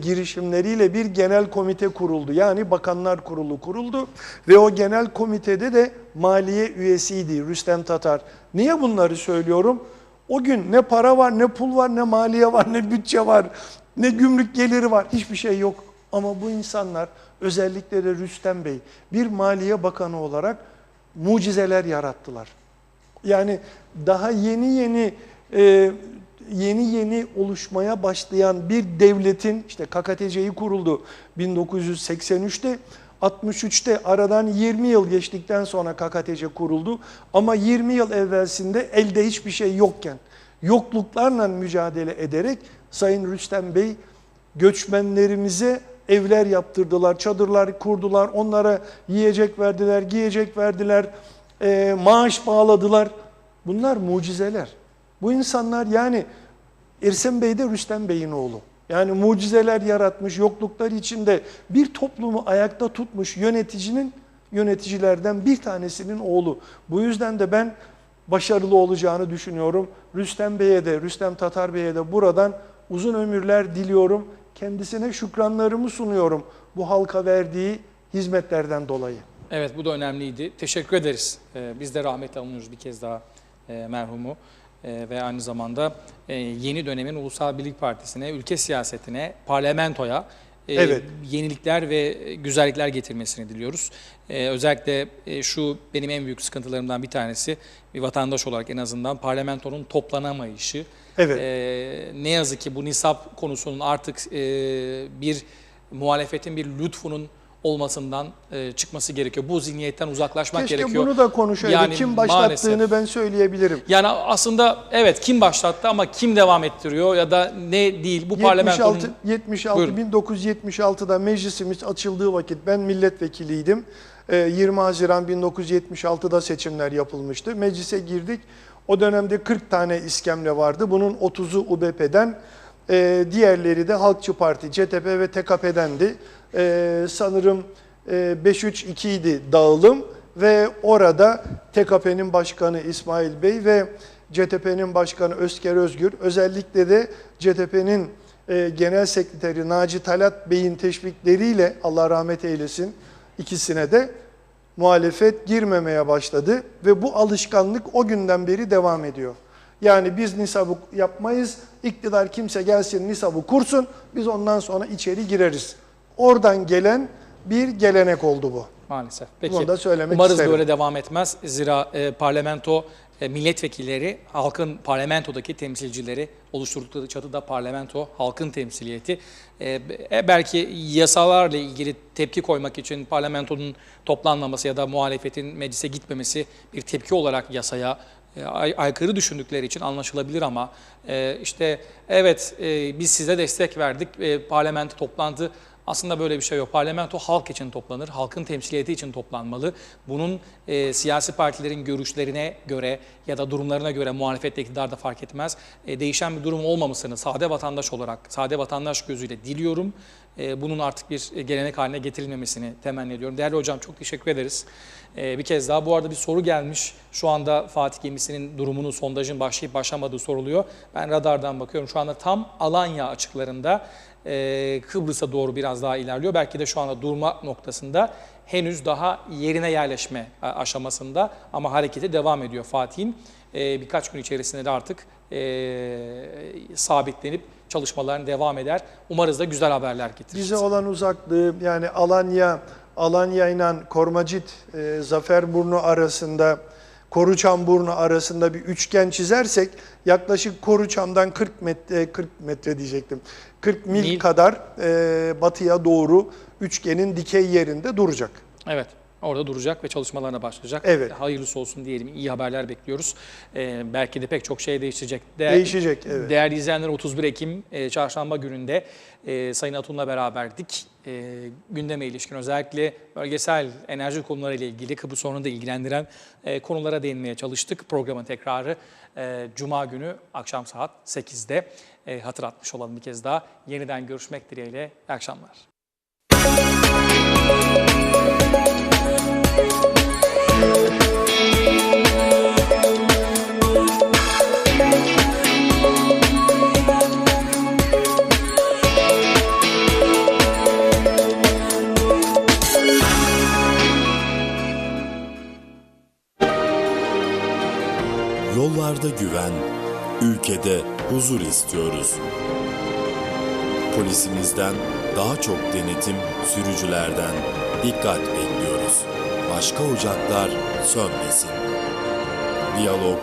girişimleriyle bir genel komite kuruldu. Yani Bakanlar Kurulu kuruldu ve o genel komitede de maliye üyesiydi Rüstem Tatar. Niye bunları söylüyorum? O gün ne para var, ne pul var, ne maliye var, ne bütçe var, ne gümrük geliri var. Hiçbir şey yok. Ama bu insanlar, özellikle de Rüstem Bey, bir Maliye Bakanı olarak mucizeler yarattılar. Yani daha yeni oluşmaya başlayan bir devletin, işte KKTC'yi kuruldu 1983'te, 63'te aradan 20 yıl geçtikten sonra KKTC kuruldu. Ama 20 yıl evvelsinde elde hiçbir şey yokken, yokluklarla mücadele ederek Sayın Rüstem Bey göçmenlerimize evler yaptırdılar, çadırlar kurdular, onlara yiyecek verdiler, giyecek verdiler, maaş bağladılar. Bunlar mucizeler. Bu insanlar, yani Ersin Bey de Rüstem Bey'in oğlu. Yani mucizeler yaratmış, yokluklar içinde bir toplumu ayakta tutmuş yöneticilerden bir tanesinin oğlu. Bu yüzden de ben başarılı olacağını düşünüyorum. Rüstem Tatar Bey'e de buradan uzun ömürler diliyorum. Kendisine şükranlarımı sunuyorum bu halka verdiği hizmetlerden dolayı. Evet, bu da önemliydi. Teşekkür ederiz. Biz de rahmetle anıyoruz bir kez daha merhumu. Ve aynı zamanda yeni dönemin Ulusal Birlik Partisi'ne, ülke siyasetine, parlamentoya yenilikler ve güzellikler getirmesini diliyoruz. Özellikle şu benim en büyük sıkıntılarımdan bir tanesi, bir vatandaş olarak en azından parlamentonun toplanamayışı. Evet. Ne yazık ki bu nisap konusunun artık bir muhalefetin bir lütfunun olmasından çıkması gerekiyor. Bu zihniyetten uzaklaşmak gerekiyor. Keşke bunu da konuşaydık. Yani kim başlattığını maalesef ben söyleyebilirim. Yani aslında evet, kim başlattı ama kim devam ettiriyor ya da ne değil bu parlamentonun... 1976'da meclisimiz açıldığı vakit ben milletvekiliydim. 20 Haziran 1976'da seçimler yapılmıştı. Meclise girdik. O dönemde 40 tane iskemle vardı. Bunun 30'u UBP'den, diğerleri de Halkçı Parti, CTP ve TKP'dendi. Sanırım 5-3-2 idi dağılım ve orada TKP'nin başkanı İsmail Bey ve CTP'nin başkanı Özker Özgür, özellikle de CTP'nin genel sekreteri Naci Talat Bey'in teşvikleriyle, Allah rahmet eylesin, ikisine de muhalefet girmemeye başladı ve bu alışkanlık o günden beri devam ediyor. Yani biz nisabı yapmayız, iktidar kimse gelsin nisabı kursun, biz ondan sonra içeri gireriz. Oradan gelen bir gelenek oldu bu. Maalesef. Peki, bunu da söylemek umarız isterim. böyle devam etmez. Zira parlamento milletvekilleri, halkın parlamentodaki temsilcileri, oluşturdukları çatıda parlamento, halkın temsiliyeti. Belki yasalarla ilgili tepki koymak için parlamentonun toplanmaması ya da muhalefetin meclise gitmemesi bir tepki olarak yasaya aykırı düşündükleri için anlaşılabilir ama işte evet biz size destek verdik, parlamento toplandı. Aslında böyle bir şey yok. Parlamento halk için toplanır, halkın temsiliyeti için toplanmalı. Bunun siyasi partilerin görüşlerine göre ya da durumlarına göre muhalefetle iktidarda fark etmez. Değişen bir durum olmamasını sade vatandaş olarak, sade vatandaş gözüyle diliyorum. Bunun artık bir gelenek haline getirilmemesini temenni ediyorum. Değerli hocam çok teşekkür ederiz. Bir kez daha bu arada bir soru gelmiş. Şu anda Fatih gemisinin durumunu, sondajın başlayıp başlamadığı soruluyor. Ben radardan bakıyorum. Şu anda tam Alanya açıklarında Kıbrıs'a doğru biraz daha ilerliyor. Belki de şu anda durma noktasında henüz daha yerine yerleşme aşamasında ama harekete devam ediyor Fatih'in. Birkaç gün içerisinde de artık sabitlenip çalışmalarına devam eder. Umarız da güzel haberler getirir. Bize olan uzaklığı yani Alanya ile Kormacit, Zaferburnu arasında, Koruçamburnu arasında bir üçgen çizersek yaklaşık Koruçam'dan 40 metre diyecektim. 40 mil kadar batıya doğru üçgenin dikey yerinde duracak. Evet. Orada duracak ve çalışmalarına başlayacak. Evet. Hayırlısı olsun diyelim. İyi haberler bekliyoruz. Belki de pek çok şey değişecek. Değişecek, evet. Değerli izleyenler 31 Ekim çarşamba gününde Sayın Atun'la beraberdik. Gündeme ilişkin özellikle bölgesel enerji konularıyla ilgili Kıbrıs sorununu da ilgilendiren konulara değinmeye çalıştık. Programın tekrarı Cuma günü akşam saat 8'de hatırlatmış olalım bir kez daha. Yeniden görüşmek dileğiyle. İyi akşamlar. Yollarda güven, ülkede huzur istiyoruz. Polisimizden daha çok denetim, sürücülerden dikkat bekliyoruz. Başka ocaklar sönmesin. Diyalog